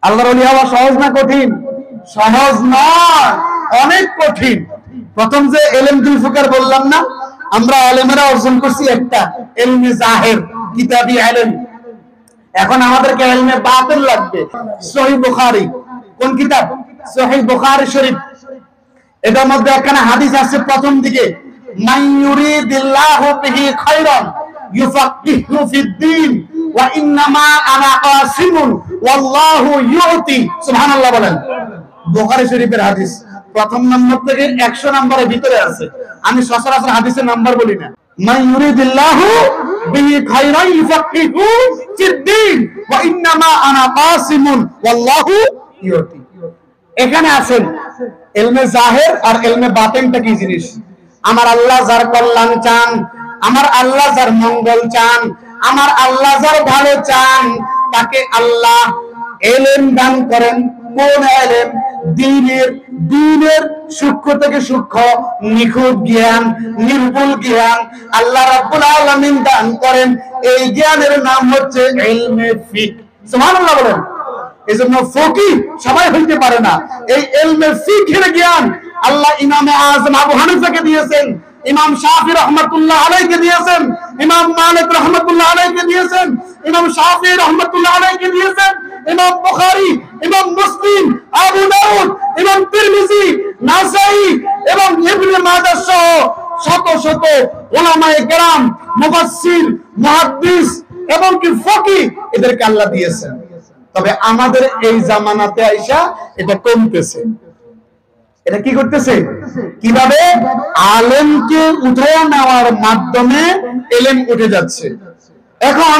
আল্লাহর ওলি হওয়া সহজ না কঠিন? সহজ নয়, অনেক কঠিন। প্রথম যে ইলম দুই প্রকার বললাম না, আমরা আলেমেরা অর্জন করছি একটা, ইলমে জাহির, কিতাবি ইলম। এখন আমাদেরকে ইলমে বাতিন লাগবে। সহিহ বুখারী, কোন কিতাব? সহিহ বুখারী শরীফ। এটার মধ্যে একখানা হাদিস আছে প্রথম দিকে, মান ইউরিদিল্লাহু বিহি খায়রান ইউফাক্কিহু ফিদ্দীন ওয়া ইন্নামা আনা কাসিমুন ওয়াল্লাহু ইউতি। সুবহানাল্লাহ বলেন। বুখারী শরীফের হাদিস প্রথম নম্বর থেকে 100 নম্বরের ভিতরে আছে। আমি সচরাচর হাদিসের নাম্বার বলি না। মান ইউরিদিল্লাহু বিহি খায়রান ইউফাক্কিহু ফিদ্দীন ওয়া ইন্নামা আনা কাসিমুন ওয়াল্লাহু ইউতি। এখানে আছেন ইলমে জাহির আর ইলমে বাতিনটা কি জিনিস? আমার আল্লাহ যার কল্যাণ চান, আমার আল্লাহ যার মঙ্গল চান, আমার আল্লাহ যার ভালো চান, তাকে আল্লাহ ইলম দান করেন। কোন ইলম? দ্বীনের দ্বীনের সূক্ষ্ম থেকে সূক্ষ্ম নিখুঁত জ্ঞান, নির্ভুল জ্ঞান আল্লাহ রাব্বুল আলামিন দান করেন। এই জ্ঞানের নাম হচ্ছে ইলমে ফিকহ। সুবহানাল্লাহ বলেন। এজন্য ফকিহ সবাই হইতে পারে না। এই ইলমে ফিকহের জ্ঞান আল্লাহ ইমামে আযম আবু হানিফাকে দিয়েছেন, ইমাম শাফি রাহমাতুল্লাহ আলাইহিকে দিয়েছেন, ইমাম মালিক রাহমাতুল্লাহ আলাইহিকে দিয়েছেন, ইমাম শাফি রাহমাতুল্লাহ আলাইহিকে দিয়েছেন, ইমাম বুখারী, ইমাম মুসলিম, আবু দাউদ, ইমাম তিরমিজি, নাসাই এবং ইবনে মাজাহ সহ শত শত উলামায়ে কেরাম, মুফাসসির, মুহাদ্দিস এবং কি ফকিহ এদেরকে আল্লাহ দিয়েছেন। তবে আমাদের এই জামানাতে আইসা এটা কমতেছে। এটা কি করতেছে? কিভাবে? আলেমকে উঠে নেওয়ার মাধ্যমে এলেম উঠে যাচ্ছে। এখন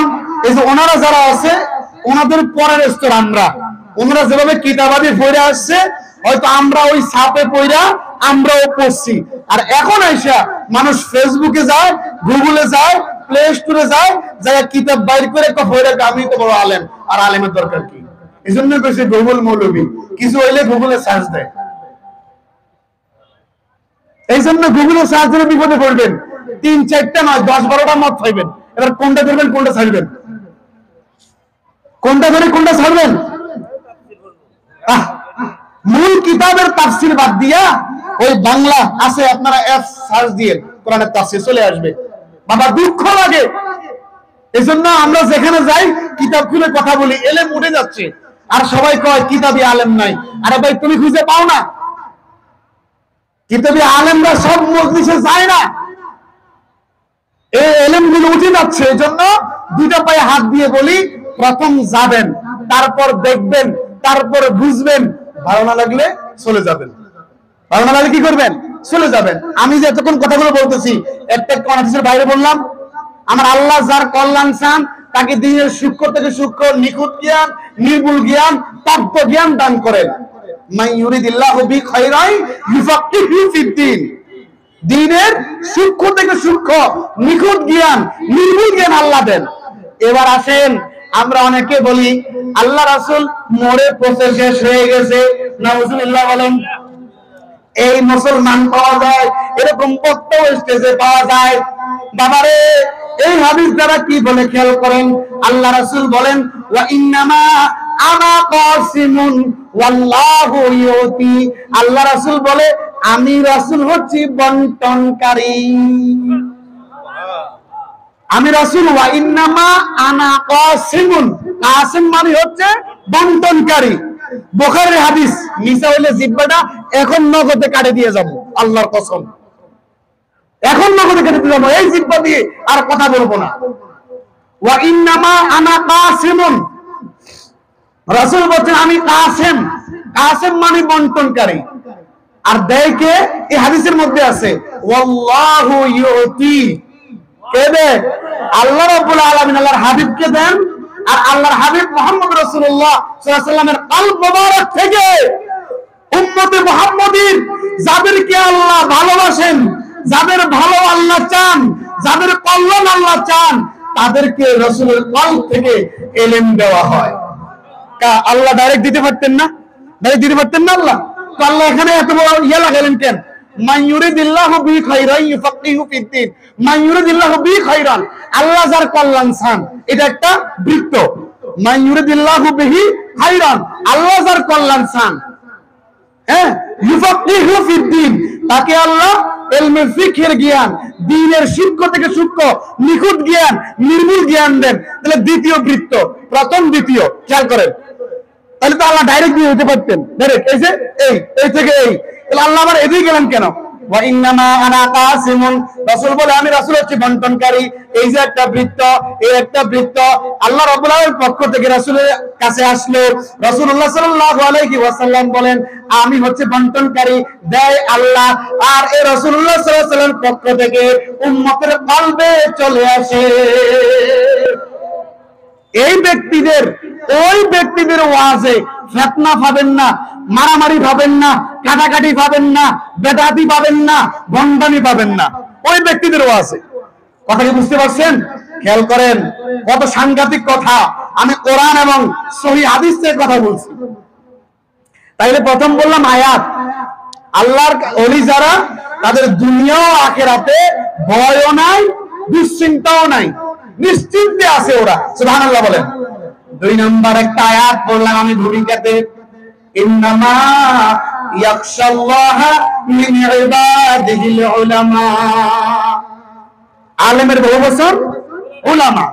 এই যে ওনারা যারা আছে ওনাদের পরের স্তর আমরা, ওনারা যেভাবে কিতাবাদি পড়ে আসছে হয়তো আমরা ওই ছাপে পড়া আমরাও পড়ছি। আর এখন আইসা মানুষ ফেসবুকে যায়, গুগলে যায়, প্লে স্টোরে যায়, যারা কিতাব বাইর করে পড়ে আমি তো বড় আলেম। আর আলেমের দরকার কি? এই জন্য কইছে গুগল মৌলবী, কিছু হইলে গুগলে সার্চ দেয়। এই জন্য গুগলে সার্চ দিলে বিপদে পড়বেন। ৩-৪টা নয় ১০-১২টা মত পাইবেন। এবার কোনটা ধরবেন, কোনটা ছাড়বেন? কোনটা ধরে কোনটা ছাড়বেন? মূল কিতাবের তাফসীর বাদ দিয়া ওই বাংলা আছে, আপনারা এফ সার্চ দিয়ে কোরআনের তাফসীর চলে আসবে। বাবা দুঃখ লাগে। এজন্য আমরা যেখানে যাই কিতাব খুলে কথা বলি, এলেম উঠে যাচ্ছে। আর সবাই কয় কিতাবী আলেম নাই। আরে ভাই তুমি খুঁজে পাও না? কিতাবী আলেমরা সব মজলিসে যায় না। এই এলেমগুলো উঠে যাচ্ছে। এজন্য দুইটা পায়ে হাত দিয়ে বলি, প্রথম যাবেন, তারপর দেখবেন, তারপর বুঝবেন, ভালো না লাগলে চলে যাবেন। ভালো না লাগলে কি করবেন? চলে যাবেন। আমি যে এতক্ষণ কথাগুলো বলতেছি একটা হাদিসের বাইরে বললাম। আমার আল্লাহ যার কল্যাণ চান তাকে দ্বীনের সূক্ষ্ম থেকে সূক্ষ্ম নিখুঁত জ্ঞান, নির্ভুল জ্ঞান, তত্ত্ব জ্ঞান দান করেন। মান ইউরিদিল্লাহু বি খায়রান ইউফাক্কিহু ফিদ্দীন। দ্বীনের সূক্ষ্ম থেকে সূক্ষ্ম নিখুঁত জ্ঞান, নির্ভুল জ্ঞান আল্লাহ দেন। এবার আসেন, আমরা অনেকে বলি আল্লাহ রাসূল মরে পচে শেষ হয়ে গেছে, নাউজুবিল্লাহ বলেন। এই মুসলমান পাওয়া যায়, এরকম বক্তব্য স্টেজে পাওয়া যায়। বাবারে এই হাদিস দ্বারা কি বলে খেয়াল করেন। আল্লাহ রাসূল বলেন ওয়া ইন্নামা আনা কাসিমুন ওয়াল্লাহু ইউতি। আল্লাহ রাসূল বলে আমি রাসূল হচ্ছি বন্টনকারী। আমি রাসূল। ওয়া ইন্নামা আনা কাসিমুন, কাসিম মানে হচ্ছে বন্টনকারী। বুখারীর হাদিস। মিছা হইলে জিহ্বাটা এখন নগদে কাটে দিয়ে যাব, আল্লাহর কসম। এখন নগদে কেটে দিলাম এই জিহ্বা দিয়ে, আর কথা বলবো না। ওয়া ইন্নামা আনা কাসিমুন, রাসূল বলেন আমি কাসিম। কাসিম মানে বন্টনকারী। আর দেয় কে? এই হাদিসের মধ্যে আছে ওয়াল্লাহু ইউতি। কে দেয়? আল্লাহ রাব্বুল আলামিন আল্লাহর হাবিবকে দেন। আর আল্লাহর হাবিব মুহাম্মদ রাসূলুল্লাহ সাল্লাল্লাহু আলাইহি ওয়াসাল্লামের কলব মোবারক থেকে উম্মতে মুহাম্মাদীর যাদেরকে আল্লাহ ভালোবাসেন, যাদের ভালো আল্লাহ চান, যাদের কল্যাণ আল্লাহ চান, তাদেরকে রাসূলের কলব থেকে ইলম দেওয়া হয়। আল্লাহ ডাইরেক্ট দিতে পারতেন না? ডাইরেক্ট দিতে পারতেন না আল্লাহ? তো আল্লাহ এখানে এত বড় ইয়া লাগালেন কেন? মান ইউরিদিল্লাহু বি খায়রান ইউফাক্কিহু ফিদ্দীন। মান ইউরিদিল্লাহু বি খায়রান, আল্লাহ যার কল্যাণ চান, এটা একটা বৃত্ত। মান ইউরিদিল্লাহু বিহি খায়রান, আল্লাহ যার কল্যাণ চান, হ্যাঁ, ইউফাক্কিহু ফিদ্দীন, তাকে আল্লাহ ইলমে ফিকহের জ্ঞান, দ্বীনের সূক্ষ্ম থেকে সূক্ষ্ম নিখুঁত জ্ঞান, নির্মূল জ্ঞান দেন। তাহলে দ্বিতীয় বৃত্ত, প্রথম দ্বিতীয়, খেয়াল করেন। তাহলে তো আল্লাহ ডাইরেক্ট দিয়ে দিতে পারতেন, ডাইরেক্ট এই যে এই থেকে এই। তাহলে আল্লাহ আবার এদিকে গেলেন কেন? ওয়া ইন্নামা আনা কাসিমুন, রাসূল বলে আমি রাসূল হচ্ছি বন্টনকারী। এই যে একটা বৃত্ত, এই একটা বৃত্ত আল্লাহ রাব্বুল আলামিনের পক্ষ থেকে রাসূলের কাছে আসলো। রাসূলুল্লাহ সাল্লাল্লাহু আলাইহি ওয়াসাল্লাম বলেন আমি হচ্ছে বন্টনকারী, দেয় আল্লাহ। আর এই রাসূলুল্লাহ সাল্লাল্লাহু আলাইহি ওয়াসাল্লামের পক্ষ থেকে উম্মতের কলবে চলে আসে। এই ব্যক্তিদের, ওই ব্যক্তিদের ওয়াজে ফিতনা পাবেন না, মারামারি পাবেন না, কাটাকাটি পাবেন না, বেদাতি পাবেন না, ভণ্ডামি পাবেন না। ওই ব্যক্তিদের ওয়াজে। কথা কি বুঝতে পারছেন? খেয়াল করেন কত সাংঘাতিক কথা। আমি কোরআন এবং সহিহ হাদিস থেকে কথা বলছি। তাইলে প্রথম বললাম আয়াত, আল্লাহর ওলি যারা, তাদের দুনিয়া ও আখিরাতে ভয়ও নাই, দুশ্চিন্তাও নাই, নিশ্চিন্তে আছে ওরা। সুবহানাল্লাহ বলেন। 2 নম্বর একটা আয়াত পড়লাম আমি ভূমিকাতে, ইন্নামা ইয়াখশাল্লাহা মিন ইবাদিহিল উলামা। আলেমের বহু বছর উলামা।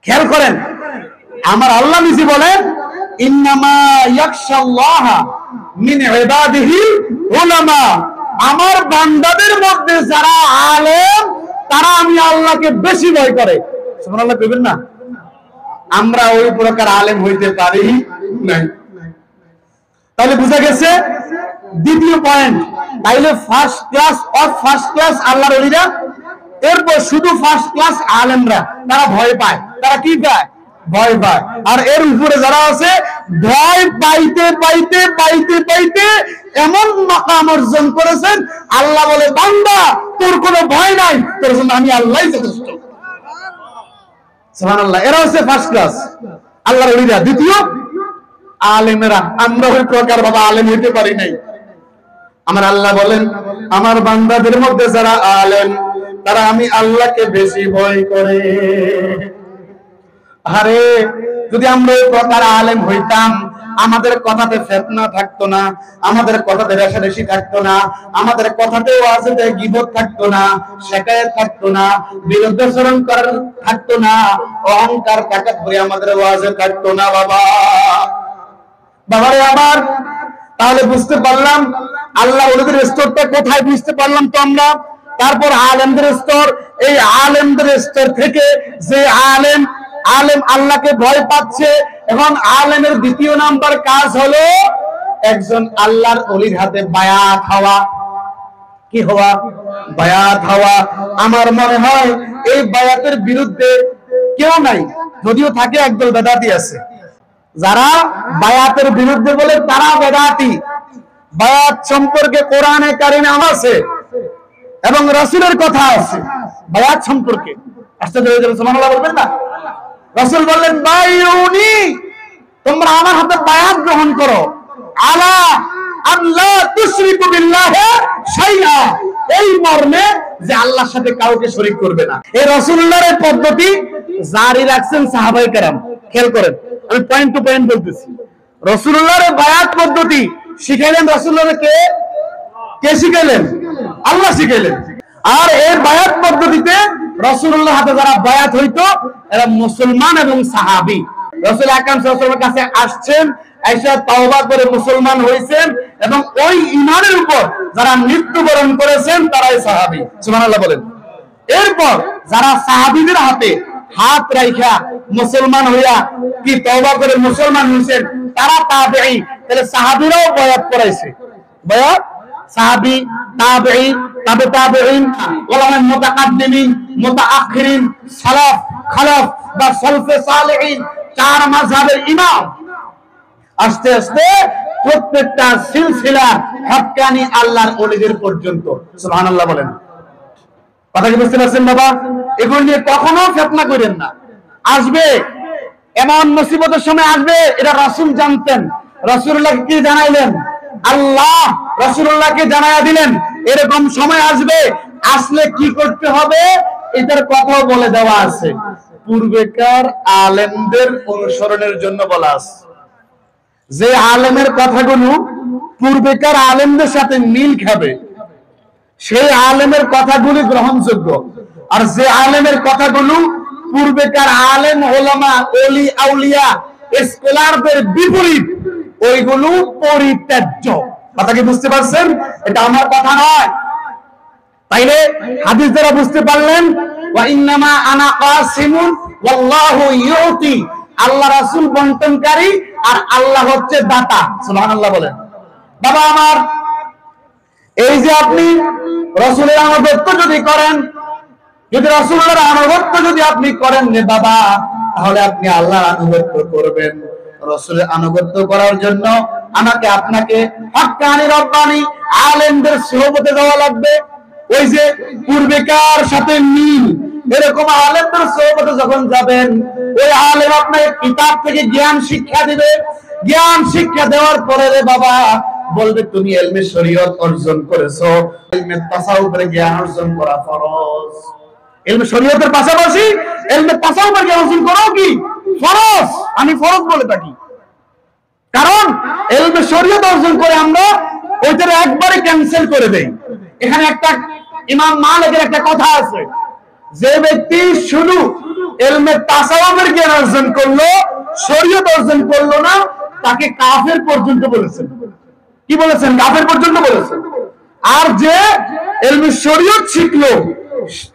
খেয়াল করেন, আমার আল্লাহ নিজে বলেন ইন্নামা ইয়াখশাল্লাহা মিন ইবাদিহিল উলামা। আমার বান্দাদের মধ্যে যারা আলেম, তারা আমি আল্লাহকে বেশি ভয় করে। সুবহানাল্লাহ কইবেন না? আমরা ওই প্রকার আলেম হইতে পারি নাই। তাহলে বুঝা গেছে দ্বিতীয় পয়েন্ট, তাইলে ফার্স্ট ক্লাস আল্লাহর ওলিরা, এরপর শুধু ফার্স্ট ক্লাস আলেমরা, তারা ভয় পায়। তারা কি পায়? ভয় পায়। আর এর উপরে যারা আছে, ভয় পাইতে পাইতে পাইতে পাইতে এমন মাকাম অর্জন করেছেন, আল্লাহ বলে বান্দা তোর কোনো ভয় নাই, তোর জন্য আমি আল্লাহই যথেষ্ট। সুবহানাল্লাহ। এরা হচ্ছে ফার্স্ট ক্লাস আল্লাহর ওলিরা। দ্বিতীয় আলেমেরা, আমরা ওই প্রকার বাবা আলেম হইতে পারি নাই। আমার আল্লাহ বলেন আমার বান্দাদের মধ্যে যারা আলেম, তারা আমি আল্লাহকে বেশি ভয় করে। আরে যদি আমরা ওই প্রকার আলেম হইতাম, আমাদের কথাতে ফিতনা থাকতো না, আমাদের কথাতে রেষারেষি থাকতো না, আমাদের কথাতে ওয়াজেতে গীবত থাকতো না, শিকায়ত থাকতো না, বিরুদ্ধাচরণ করার থাকতো না, অহংকার তাকাব্বুরি আমাদের ওয়াজে থাকতো না। বাবারে আমার, তাহলে বুঝতে পারলাম আল্লাহ ওদের স্তরটা কোথায়, বুঝতে পারলাম তো আমরা। তারপর আলেমদের স্তর, এই আলেমদের স্তর থেকে যে আলেম আল্লাহকে ভয় পাচ্ছে, এখন আলেমের দ্বিতীয় নাম্বার কাজ হলো একজন আল্লাহর ওলির হাতে বায়াত হওয়া। কি হওয়া? বায়াত হওয়া। আমার মনে হয় এই বায়াতের বিরুদ্ধে কেউ নাই, যদিও থাকে একদল বেদাতি আছে, যারা বায়াতের বিরুদ্ধে বলে তারা বেদাতি। বায়াত সম্পর্কে কোরআনে কারিমে আছে এবং রাসূলের কথা আছে বায়াত সম্পর্কে। আশ্চর্য হয়ে যাবে, সুবহানাল্লাহ বলবেন না? রাসূল বললেন বাইউনি, তোমরা আমার হাতে বায়াত গ্রহণ করো, আলা আল্লাহ তুশরিকু বিল্লাহি শাইআ, এই মর্মে যে আল্লাহর সাথে কাউকে শরীক করবে না। এই রাসূলুল্লাহর এই পদ্ধতি জারি রাখছেন সাহাবায়ে কেরাম। খেয়াল করেন, আমি পয়েন্ট টু পয়েন্ট বলতেছি। রাসূলুল্লাহর বায়াত পদ্ধতি শিখাইলেন রাসূলুল্লাহকে কে? কে শিখাইলেন? আল্লাহ শিখাইলেন। আর এই বায়াত পদ্ধতিতে রাসূলুল্লাহর হাতে যারা বায়াত হইতো, এরা মুসলমান এবং সাহাবী। রাসূল আকরাম সাল্লাল্লাহু আলাইহি ওয়াসাল্লামের কাছে আসছেন, আয়েশা তওবা করে মুসলমান হয়েছেন, এবং ওই ঈমানের উপর যারা মৃত্যুবরণ করেছেন তারাই সাহাবী। সুবহানাল্লাহ বলেন। এরপর যারা সাহাবীদের হাতে হাত রাইখা মুসলমান হইয়া কি তওবা করে মুসলমান হইছেন, তারা তাবেঈ। তাহলে সাহাবীরাও বায়াত করাইছে। বায়াত সাহাবী, তাবেঈ, তাবে তাবেঈন, উলামা মুতাকাদ্দিমিন, মুতাআখিরিন, সালাফ, খালাফ বা সালফে সালেহিন, চার মাযহাবের ইমাম। আস্তে আস্তে প্রত্যেকটা সিলসিলা হক্কানি আল্লাহর ওলিদের পর্যন্ত। সুবহানাল্লাহ বলেন। কথা কি বুঝতে পারছেন বাবা? এগুলো নিয়ে কখনো ফিতনা করেন না। আসবে এমন মুসিবতের সময় আসবে, এটা রাসূল জানতেন। রাসূলুল্লাহ কি জানাইলেন? আল্লাহ রাসূলুল্লাহকে জানায়া দিলেন এরকম সময় আসবে, আসলে কি করতে হবে এটার কথা বলে দেওয়া আছে। পূর্বেকার আলেমদের অনুসরণের জন্য বলা আছে। যে আলেমের কথাগুলো পূর্বেকার আলেমদের সাথে মিল খাবে, সেই আলেমের কথাগুলি গ্রহণযোগ্য। আর যে আলেমের কথাগুলো পূর্বেকার আলেম, ওলামা, ওলি, আউলিয়া, স্কলারদের বিপরীত, ওইগুলো পরিত্যাজ্য। কথা কি বুঝতে পারছেন? এটা আমার কথা নয়। তাইলে হাদিস দ্বারা বুঝতে পারলেন, ওয়া ইন্নামা আনা কাসিমুন ওয়াল্লাহু ইউতি, আল্লাহ রাসূল বন্টনকারী আর আল্লাহ হচ্ছে দাতা। সুবহানাল্লাহ বলেন। বাবা আমার, এই যে আপনি রাসূলের আনুগত্য যদি করেন, যদি রাসূলের আনুগত্য যদি আপনি করেন রে বাবা, তাহলে আপনি আল্লাহর আনুগত্য করবেন। রাসূলের আনুগত্য করার জন্য আমাকে আপনাকে হক্কানি রব্বানি আলেমদের সোহবতে যাওয়া লাগবে। ওই যে পূর্বেকার সাথে মিল, এরকম আলেমদের সোহবতে যখন যাবেন, ওই আলেম আপনাকে কিতাব থেকে জ্ঞান শিক্ষা দিবে। জ্ঞান শিক্ষা দেওয়ার পরে রে বাবা, বলবে তুমি ইলমে শরীয়ত অর্জন করেছো, ইলমে তাসাউফের জ্ঞান অর্জন করা ফরজ। ইলমে শরীয়তের পাশাপাশি ইলমে তাসাউফের জ্ঞান অর্জন করাও কি ফরজ। আমি ফরজ বলে থাকি, কারণ ইলমে শরীয়ত অর্জন করে আমরা ওইটার একবারে ক্যান্সেল করে দেই। এখানে একটা ইমাম মালিকের একটা কথা আছে, যে ব্যক্তি শুধু ইলমে তাসাউফের জ্ঞান অর্জন করলো, শরীয়ত অর্জন করলো না, তাকে কাফের পর্যন্ত বলেছেন। কি বলেছেন? কাফের পর্যন্ত বলেছেন। আর যে ইলমে শরীয়ত শিখলো,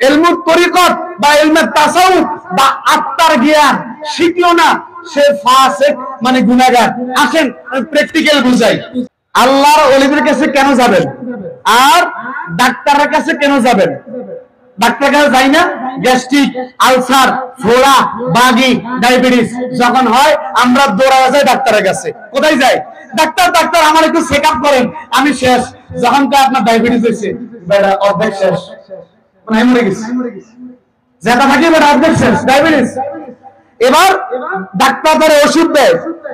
ইলমুত তরিকত বা ইলমে তাসাউফ বা আত্মার জ্ঞান শিখলো না, সে ফাসিক, মানে গুনাহগার। আসেন প্র্যাকটিক্যাল বুঝাই। আল্লাহর ওলিদের কাছে কেন যাবেন আর ডাক্তারের কাছে কেন যাবেন? ডাক্তারের কাছে যাই না, গ্যাস্ট্রিক, আলসার, ফোড়া, বাগি, ডায়াবেটিস যখন হয় আমরা দৌড়ায় যাই ডাক্তারের কাছে। কোথায় যাই? ডাক্তার ডাক্তার আমার একটু চেক আপ করেন, আমি শেষ। যখন আপনার ডায়াবেটিস হয়েছে, বেটা অর্ধেক শেষ, মানে মরে গেছে, যেটা থাকি বেটা অর্ধেক শেষ, ডায়াবেটিস। এবার ডাক্তার তার ওষুধ দেয়,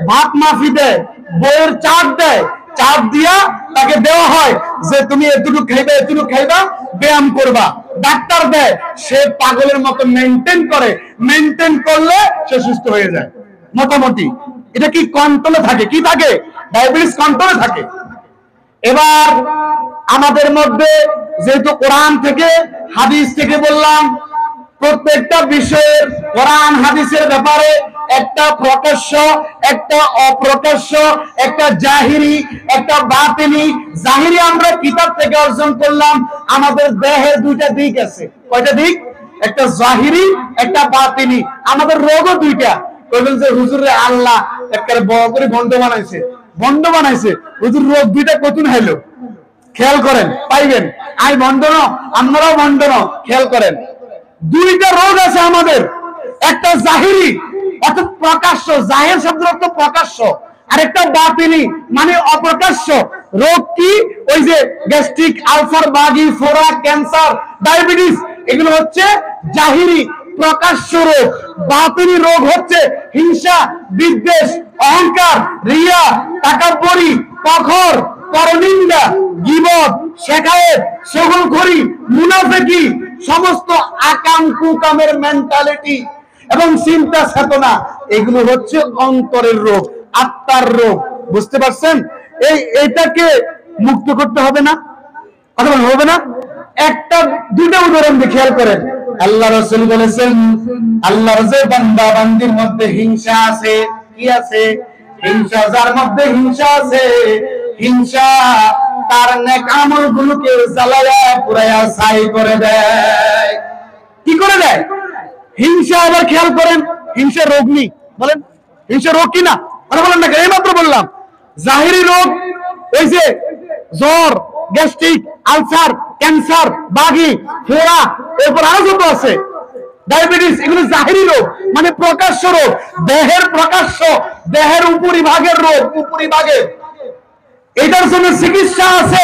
ভাত মাফি দেয়, বইয়ের চাপ দেয়, চাপ দিয়া তাকে দেওয়া হয় যে তুমি এতটুকু খাইবা, এতটুকু খাইবা, ব্যায়াম করবা। ডাক্তার দেয়, সে পাগলের মতো মেনটেন করে, মেনটেন করলে সে সুস্থ হয়ে যায় মোটামুটি। এটা কি কন্ট্রোলে থাকে? কি থাকে? ডায়াবেটিস কন্ট্রোলে থাকে। এবার আমাদের মধ্যে যেহেতু কোরআন থেকে হাদিস থেকে বললাম, প্রত্যেকটা বিষয়ের কোরআন হাদিসের ব্যাপারে একটা প্রকাশ্য, একটা অপ্রকাশ্য, একটা জাহিরি, একটা বাতিনি। জাহিরি আমরা কিতাব থেকে অর্জন করলাম। আমাদের দেহের দুইটা দিক আছে। কয়টা দিক? একটা জাহিরি, একটা বাতিনি। আমাদের রোগও দুইটা। কইবেন যে হুজুরে আল্লাহ একটা বড় করে বন্ধ বানাইছে, বন্ধ বানাইছে, হুজুর রোগ দুইটা কতদিন হইলো? খেয়াল করেন, পাইবেন। আই বন্ধন, আপনারাও বন্ধন, খেয়াল করেন। দুইটা রোগ আছে আমাদের, একটা জাহিরি অর্থাৎ প্রকাশ্য, জাহির শব্দের অর্থ প্রকাশ্য, আর একটা বাতিনি মানে অপ্রকাশ্য। রোগ কি? ওই যে গ্যাস্ট্রিক, আলসার, বাগি, ফোড়া, ক্যান্সার, ডায়াবেটিস, এগুলো হচ্ছে জাহিরি প্রকাশ্য রোগ। বাতিনি রোগ হচ্ছে হিংসা, বিদ্বেষ, অহংকার, রিয়া, তাকাব্বুরি, ফখর, পরনিন্দা, গীবত, শেখায়েত, চগলখড়ি, মুনাফিকি, সমস্ত আকাম কুকামের মেন্টালিটি এবং চিন্তা চেতনা, এগুলো হচ্ছে অন্তরের রোগ, আত্মার রোগ। বুঝতে পারছেন? এইটাকে মুক্ত করতে হবে না? কথা বলতে হবে না? একটা দুইটা উদাহরণ দিয়ে খেয়াল করেন। আল্লাহ রাসূল বলেছেন, আল্লাহর যে বান্দা বান্দির মধ্যে হিংসা আছে, কি আছে? হিংসা। যার মধ্যে হিংসা আছে, হিংসা তার নেক আমলগুলোকে জ্বালায়া পুরায়া ছাই করে দেয়। কি করে দেয়? হিংসা। আবার খেয়াল করেন, হিংসা রোগ নেই, বলেন হিংসা রোগ কি না? কথা বলেন না, এইমাত্র বললাম জাহিরি রোগ, ওই যে জ্বর, গ্যাস্ট্রিক, আলসার, ক্যান্সার, বাগি, ফোড়া, এরপর আরো যত আছে, ডায়াবেটিস, এগুলো জাহিরি রোগ, মানে প্রকাশ্য রোগ, দেহের প্রকাশ্য, দেহের উপরিভাগের রোগ, উপরিভাগের। এটার জন্য চিকিৎসা আছে,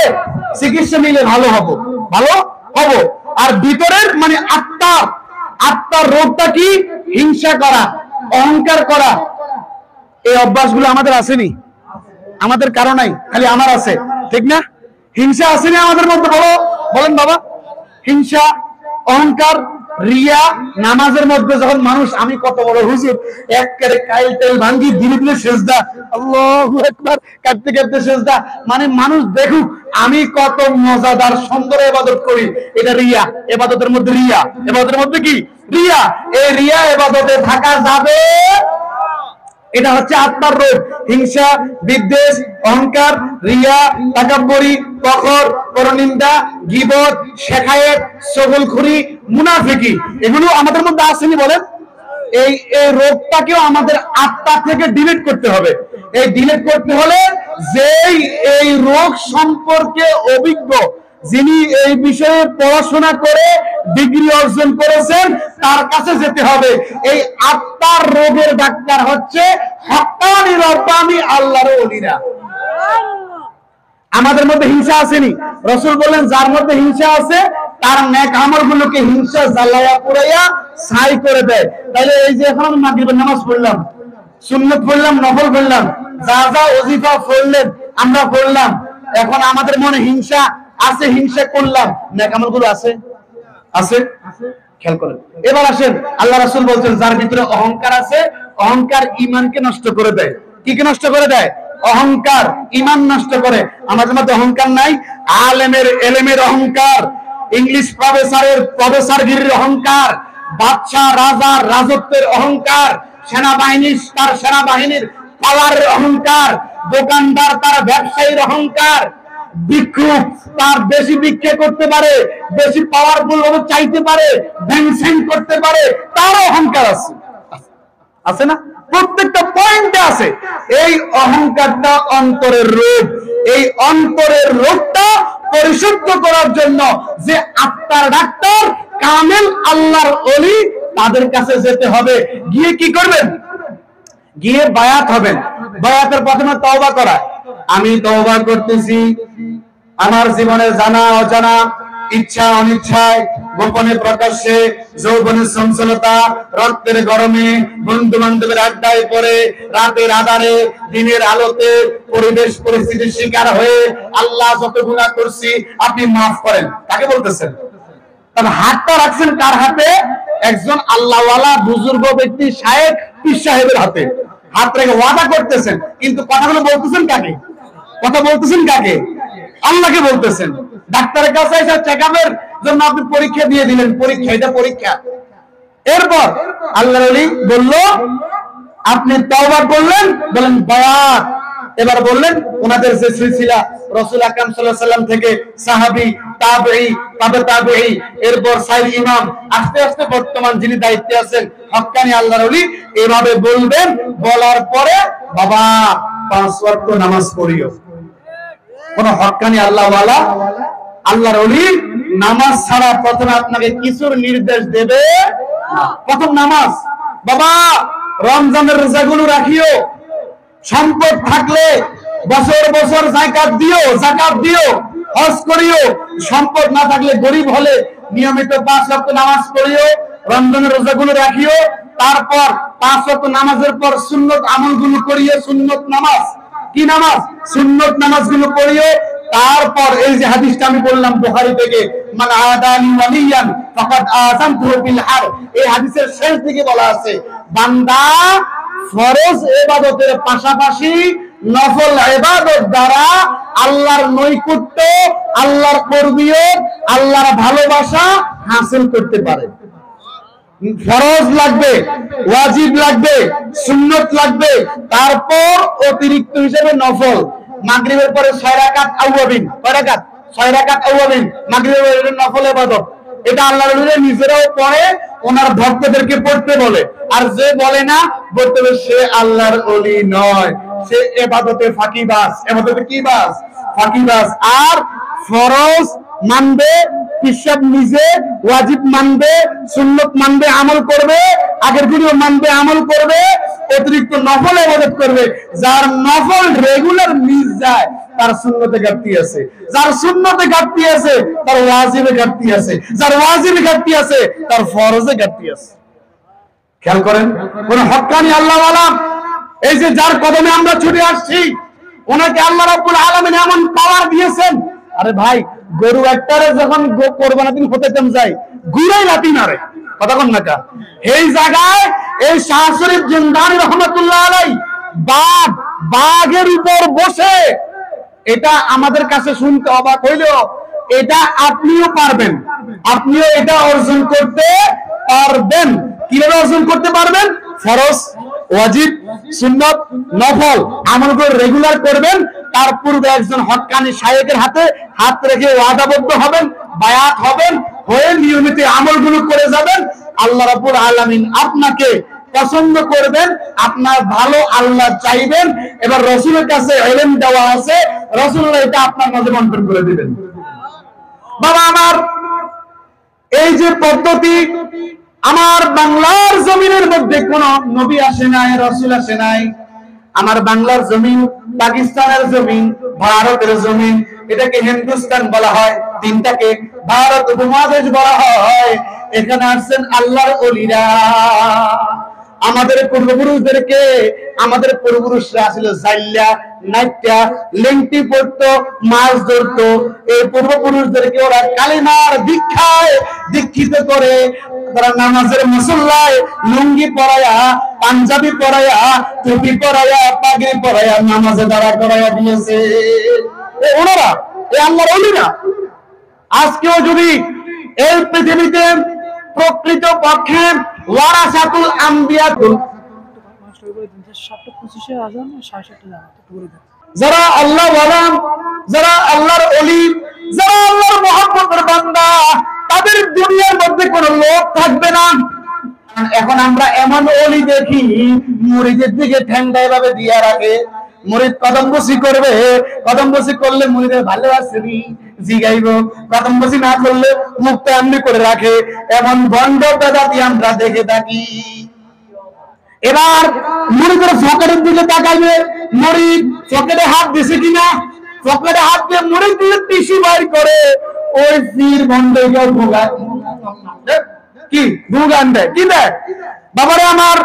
চিকিৎসা নিলে ভালো হবো, ভালো হবো। আর ভিতরের মানে আত্মার, আত্মার রোগটা কি? হিংসা করা, অহংকার করা। এই অভ্যাসগুলো আমাদের আসেনি? আমাদের কারো নাই, খালি আমার আছে, ঠিক না? হিংসা আসেনি আমাদের মধ্যে? বলো, বলেন বাবা। হিংসা, অহংকার, রিয়া। নামাজের মধ্যে যখন মানুষ, আমি কত বড় হুজুর, একেবারে কাইল তেল ভাঙ্গি ধীরে ধীরে সেজদা, আল্লাহু আকবার, কাঁদতে কাঁদতে সেজদা, মানে মানুষ দেখুক আমি কত মজাদার সুন্দর ইবাদত করি। এটা রিয়া, ইবাদতের মধ্যে রিয়া, ইবাদতের মধ্যে কি? রিয়া। এই রিয়া ইবাদতে থাকা যাবে? এটা হচ্ছে আত্মার রোগ। হিংসা, বিদ্বেষ, অহংকার, রিয়া, তাকাব্বুরি, ফখর, পরনিন্দা, গীবত, শেখায়েত, চগলখড়ি, মুনাফিকি, এগুলো আমাদের মধ্যে আসেনি? বলেন। এই রোগটাকেও আমাদের আত্মা থেকে ডিলিট করতে হবে। এই ডিলিট করতে হলে যেই এই রোগ সম্পর্কে অভিজ্ঞ, যিনি এই বিষয়ে পড়াশোনা করে ডিগ্রি অর্জন করেছেন, তার কাছে যেতে হবে। এই আত্মার রোগের ডাক্তার হচ্ছে হক্কানি রব্বানি আল্লাহর ওলিরা। আমাদের মধ্যে হিংসা আসেনি? রাসূল বলেন, যার মধ্যে হিংসা আছে তার নেক আমলগুলোকে হিংসা জ্বালায়া পুরাইয়া ছাই করে দেয়। তাহলে এই যে এখন আমি মাগরিবের নামাজ পড়লাম, সুন্নাত পড়লাম, নফল পড়লাম, যা যা ওজিফা পড়লেন আমরা পড়লাম, এখন আমাদের মনে হিংসা আছে, হিংসা করলাম, নেক আমলগুলো আছে আছে খেয়াল করেন। এবার আসেন, আল্লাহ রাসূল বলছেন যার ভিতরে অহংকার আছে, অহংকার ঈমানকে নষ্ট করে দেয়। কি কে নষ্ট করে দেয়? অহংকার ঈমান নষ্ট করে। আমাদের মধ্যে অহংকার নাই? আলেমের এলেমের অহংকার, ইংলিশ প্রফেসরগিরির অহংকার, বাদশা রাজার রাজত্বের অহংকার, সেনাবাহিনী তার সেনাবাহিনীর পাওয়ারের অহংকার, দোকানদার তার ব্যবসায়ীর অহংকার, ভিক্ষুক তার বেশি ভিক্ষা করতে পারে, বেশি পাওয়ারফুল ভাবে চাইতে পারে, ভ্যানসেন করতে পারে, তার অহংকার আছে, আছে না? প্রত্যেকটা পয়েন্টে আছে। এই অহংকারটা অন্তরের রোগ। এই অন্তরের রোগটা পরিশুদ্ধ করার জন্য যে আত্মার ডাক্তার কামেল আল্লাহর ওলি, তাদের কাছে যেতে হবে। গিয়ে কি করবেন? গিয়ে বায়াত হবেন। বায়াতের প্রথমে তওবা করা। আমি তওবা করতেছি আমার জীবনে জানা অজানা, ইচ্ছা অনিচ্ছায়, গোপনে প্রকাশ্যে, যৌবনের চঞ্চলতা, রক্তের গরমে, বন্ধু বান্ধবের আড্ডায় পড়ে, রাতের আধারে, দিনের আলোতে, পরিবেশ পরিস্থিতির শিকার হয়ে আল্লাহ যত গুনাহ করছি আপনি মাফ করেন। কাকে বলতেছেন? তবে হাতটা রাখছেন কার হাতে? একজন আল্লাহওয়ালা বুজুর্গ ব্যক্তি, শায়েখ পীর সাহেবের হাতে হাত রেখে ওয়াদা করতেছেন। কিন্তু কথাগুলো বলতেছেন কাকে? কথা বলতেছেন কাকে? আল্লাহকে বলতেছেন। ডাক্তারের কাছে এসে চেকআপের জন্য আপনি পরীক্ষা দিয়ে দিলেন, পরীক্ষা, এটা পরীক্ষা। এরপর আল্লাহর ওলি বলল, আপনি তওবা করলেন, বলেন বায়াত। এবার বললেন ওনাদের যে সিলসিলা রাসূল আকরাম সাল্লাল্লাহু আলাইহি ওয়াসাল্লাম থেকে সাহাবী, তাবেঈ, তাবে তাবেঈ, এরপর সাইর ইমাম, আস্তে আস্তে বর্তমান যিনি দায়িত্বে আছেন হক্কানি আল্লাহর ওলি, এভাবে বলবেন। বলার পরে বাবা 5 ওয়াক্ত নামাজ পড়িও। কোন হক্কানি আল্লাহওয়ালা আল্লাহর ওলি নামাজ ছাড়া প্রথমে আপনাকে কিছুর নির্দেশ দেবে না। প্রথম নামাজ। বাবা রমজানের রোজাগুলো রাখিও, সম্পদ থাকলে বছর বছর যাকাত দিও, হজ করিও। সম্পদ না থাকলে গরিব হলে নিয়মিত 5 ওয়াক্ত নামাজ পড়িও, রমজানের রোজাগুলো রাখিও। তারপর 5 ওয়াক্ত নামাজের পর সুন্নত আমলগুলো করিও। সুন্নত নামাজ, কি নামাজ? সুন্নত নামাজগুলো পড়িও। তারপর এই যে হাদিসটা আমি বললাম বুখারী থেকে, মান আদানি ওয়ালিয়ান ফাকাদ আযানতুহু বিল হারব, এই হাদিসের শেষ দিকে বলা আছে বান্দা ফরজ ইবাদতের পাশাপাশি নফল ইবাদত দ্বারা আল্লাহর নৈকট্য, আল্লাহর কর্বিয়ত, আল্লাহর ভালোবাসা হাসিল করতে পারে। ফরজ লাগবে, ওয়াজিব লাগবে, সুন্নত লাগবে, তারপর অতিরিক্ত হিসেবে নফল। মাগরিবের পরে 6 রাকাত আউয়াবিন, কয় রাকাত? 6 রাকাত আউয়াবিন মাগরিবের নফল ইবাদত। এটা আল্লাহর ওলি নিজেরাও পড়ে, ওনার ভক্তদেরকে পড়তে বলে। আর যে বলে না বলতে হবে, সে আল্লাহর ওলি নয়, সে ইবাদতে ফাঁকিবাজ। ইবাদতে কি বাজ? ফাঁকিবাজ। আর ফরজ মানবে, হিসাব নিজে, ওয়াজিব মানবে, সুন্নত মানবে, আমল করবে, আগের গুলো মানবে, আমল করবে, অতিরিক্ত নফল ইবাদত করবে। যার নফল রেগুলার মিস যায় তার সুন্নতে ঘাটতি আছে, যার সুন্নতে ঘাটতি আছে তার ওয়াজিবে ঘাটতি আছে, যার ওয়াজিবে ঘাটতি আছে তার ফরজে ঘাটতি আছে। খেয়াল করেন, কোন হক্কানি আল্লাহওয়ালা, এই যে যার কদমে আমরা ছুটে আসছি, ওনাকে আল্লাহ রাব্বুল আলামিন এমন পাওয়ার দিয়েছেন। আরে ভাই, গরু একটারে যখন কোরবানির দিন হতে যায়, গুড়াই লাতি মারে, কথা কোন না কা? এই জায়গায় এই শাহ শরীফ জিন্দানি রহমাতুল্লাহ আলাইহি বাঘের উপর বসে, এটা আমাদের কাছে শুনতে অবাক হইলেও এটা আপনিও পারবেন, আপনিও এটা অর্জন করতে পারবেন। কিভাবে অর্জন করতে পারবেন? ফরজ, ওয়াজিব, সুন্নাত, নফল আমলগুলো রেগুলার করবেন। তার পূর্বে একজন হক্কানি শায়েখের হাতে হাত রেখে ওয়াদাবদ্ধ হবেন, বায়াত হবেন, হয়ে নিয়মিত আমলগুলো করে যাবেন। আল্লাহ রাব্বুল আলামিন আপনাকে পছন্দ করবেন, আপনার ভালো আল্লাহ চাইবেন। এবার রাসূলের কাছে ইলম দেওয়া আছে, রাসূলুল্লাহ এটা আপনার মাঝে বন্টন করে দিবেন। বাবা আমার, এই যে পদ্ধতি, আমার বাংলার জমিনের মধ্যে কোন নবী আসে নাই, রাসূল আসে নাই। আমার বাংলার জমিন, পাকিস্তানের জমিন, ভারতের জমিন, এটাকে হিন্দুস্তান বলা হয়, দিনটাকে ভারত উপমহাদেশ বলা হয়। এখানে আসছেন আল্লাহর ওলিরা। আমাদের পূর্বপুরুষদেরকে, আমাদের পূর্বপুরুষরা ছিল জাইল্লা নাইটটা লেংটি পড়তো, মাছ ধরতো। এই পূর্বপুরুষদেরকে ওরা কালিমার দীক্ষায় দীক্ষিত করে তারা নামাজের মুসল্লায় লুঙ্গি পরায়া, পাঞ্জাবি পরায়া, টুপি পরায়া, পাগড়ি পরায়া নামাজে দাঁড়া করাইয়া দিয়েছে ওনারা, এই আল্লাহর ওলিরা। আজকেও যদি এই পৃথিবীতে প্রকৃত পক্ষে ওয়ারাসাতুল আম্বিয়া যারা আল্লাহ ওয়ালা, যারা আল্লাহর ওলি, যারা আল্লাহর মুহাব্বতের বান্দা, তাদের দুনিয়ার মধ্যে কোনো লোক থাকবে না। এখন আমরা এমন ওলি দেখি মুরিদের দিকে ঠ্যাংটা এভাবে দিয়ে রাখে, মুরিদ কদম বসি করবে, কদম বসি করলে মুরিদের ভালো আছে নি জিগাইব, কদম বসি না করলে মুখটা এমনি করে রাখে। এমন বন্ড বেদাতি আমরা দেখে থাকি। এবার মুরিদের পকেটের দিকে তাকাবে, মুরিদ পকেটে হাত দিছে কিনা, পকেটে হাত দিয়ে মুরিদ দিয়ে টিস্যু বাইর করে ওই পীর বন্ডকে ভোগায় কি ভোগান দেয়, কি দেয় বাবারে আমার।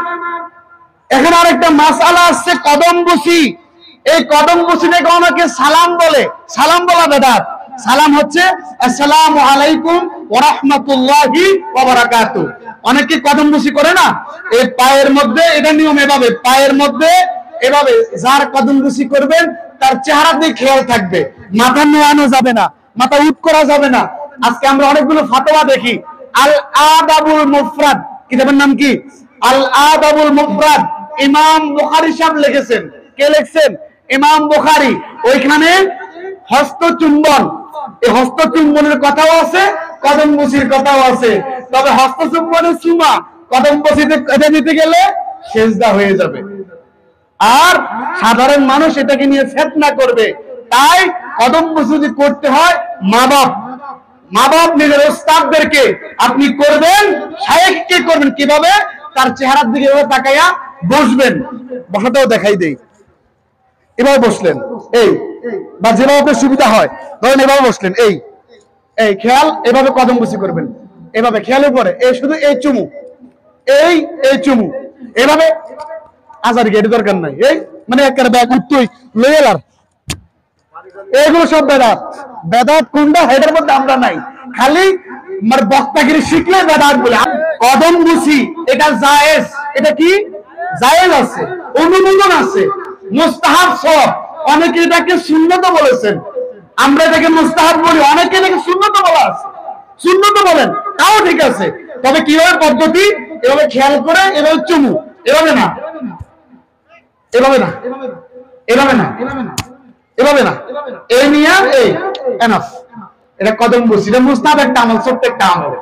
এখানে আরেকটা মাসআলা আসছে কদম বসি। এই কদম বসিটাকে অনেকে সালাম বলে, সালাম বলা বেদাত। সালাম হচ্ছে আসসালামু আলাইকুম ওয়া রাহমাতুল্লাহি ওয়া বারাকাতুহু। অনেকে কদম বসি করে না, এই পায়ের মধ্যে, এটা নিয়ম এভাবে, পায়ের মধ্যে এভাবে যার কদম বসি করবেন তার চেহারা দিয়ে খেয়াল থাকবে, মাথা নোয়ানো যাবে না, মাথা উঠ করা যাবে না। আজকে আমরা অনেকগুলো ফতোয়া দেখি। আল আদাবুল মুফরাদ, কিতাবের নাম কি? আল আদাবুল মুফরাদ, ইমাম বুখারী সাহেব লিখেছেন। কে লিখছেন? ইমাম বুখারী। ওইখানে হস্তচুম্বন, এই হস্তচুম্বনের কথাও আছে, কদম বসির কথাও আছে। তবে হস্তচুম্বনের চুমা কদম বসিতে এটা নিতে গেলে সেজদা হয়ে যাবে, আর সাধারণ মানুষ এটাকে নিয়ে ফিতনা করবে। তাই কদম বসি যদি করতে হয় মা বাপ নিজের ওস্তাদদেরকে আপনি করবেন, শায়েখকে করবেন কিভাবে? তার চেহারার দিকে এভাবে তাকাইয়া বসবেন। বসাটাও দেখাই দেই। এভাবে বসলেন, এই বা যেভাবে সুবিধা হয়, ধরেন এভাবে বসলেন, এই এই খেয়াল, এভাবে কদম বসি করবেন, এভাবে খেয়ালের পরে এই শুধু এই চুমু, এই এই চুমু, এভাবে আজার গেট দরকার নাই। এই মানে একটা ব্যাগ উঠতই লইলার, এগুলো সব বেদাত। বেদাত কোনটা হেডের মধ্যে আমরা নাই, খালি মানে বক্তাগিরি শিখলে বেদাত বলে। কদম বসি এটা জায়েজ, এটা কি জায়েজ আছে, অনুমোদন আছে, মুস্তাহাব সব। অনেকে এটাকে সুন্নত বলেছেন, আমরা এটাকে মুস্তাহাব বলি, অনেকে এটাকে সুন্নত বলা আছে। সুন্নত বলেন তাও ঠিক আছে, তবে কিভাবে পদ্ধতি? এভাবে খেয়াল করে, এভাবে চুমু, এভাবে না, এভাবে না, এভাবে না, এভাবে না, এই নিয়ে এই এনাফ। এটা কদম বসি, এটা মুস্তাহাব একটা আমল, ছোট্ট একটা আমল।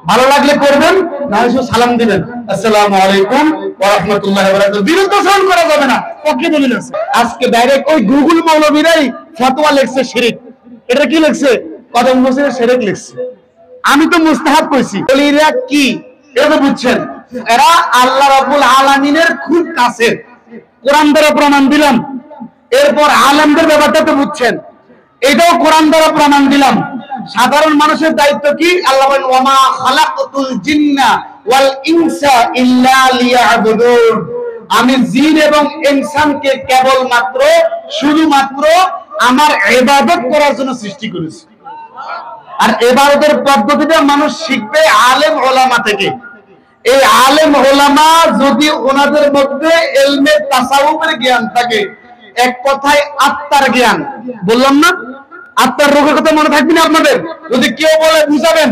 ভালো লাগলে করবেন, না হলে শুধু সালাম দিবেন, আসসালামু আলাইকুম ওয়া রাহমাতুল্লাহি ওয়া বারাকাতুহু। বিরুদ্ধ সালাম করা যাবে না, পক্ষে দলিল আছে। আজকে ডাইরেক্ট ওই গুগল মৌলবীরাই ফতোয়া লিখছে শিরক। এটা কি লিখছে? কদম বসির শিরক লিখছে। আমি তো মুস্তাহাব কইছি। ওলিরা কি এটা তো বুঝছেন, এরা আল্লাহ রাব্বুল আলামিনের খুব কাছের। কোরআন দ্বারা প্রমাণ দিলাম। এরপর আলেমদের ব্যাপারটা তো বুঝছেন, এটাও কোরআন দ্বারা প্রমাণ দিলাম। সাধারণ মানুষের দায়িত্ব কি? আল্লাহ বলেন ওয়ামা খালাকতুল জিন্না ওয়াল ইনসা ইল্লা লিয়াবুদুন। আমি জিন এবং ইনসানকে কেবলমাত্র শুধুমাত্র আমার ইবাদত করার জন্য সৃষ্টি করেছি। আর ইবাদতের পদ্ধতিটা মানুষ শিখবে আলেম ওলামা থেকে। এই আলেম ওলামা যদি ওনাদের মধ্যে ইলমে তাসাউফের জ্ঞান থাকে, এক কথায় আত্মার জ্ঞান, বললাম না আত্মার রোগের কথা মনে থাকবে না আপনাদের? যদি কেউ বলে বুঝাবেন,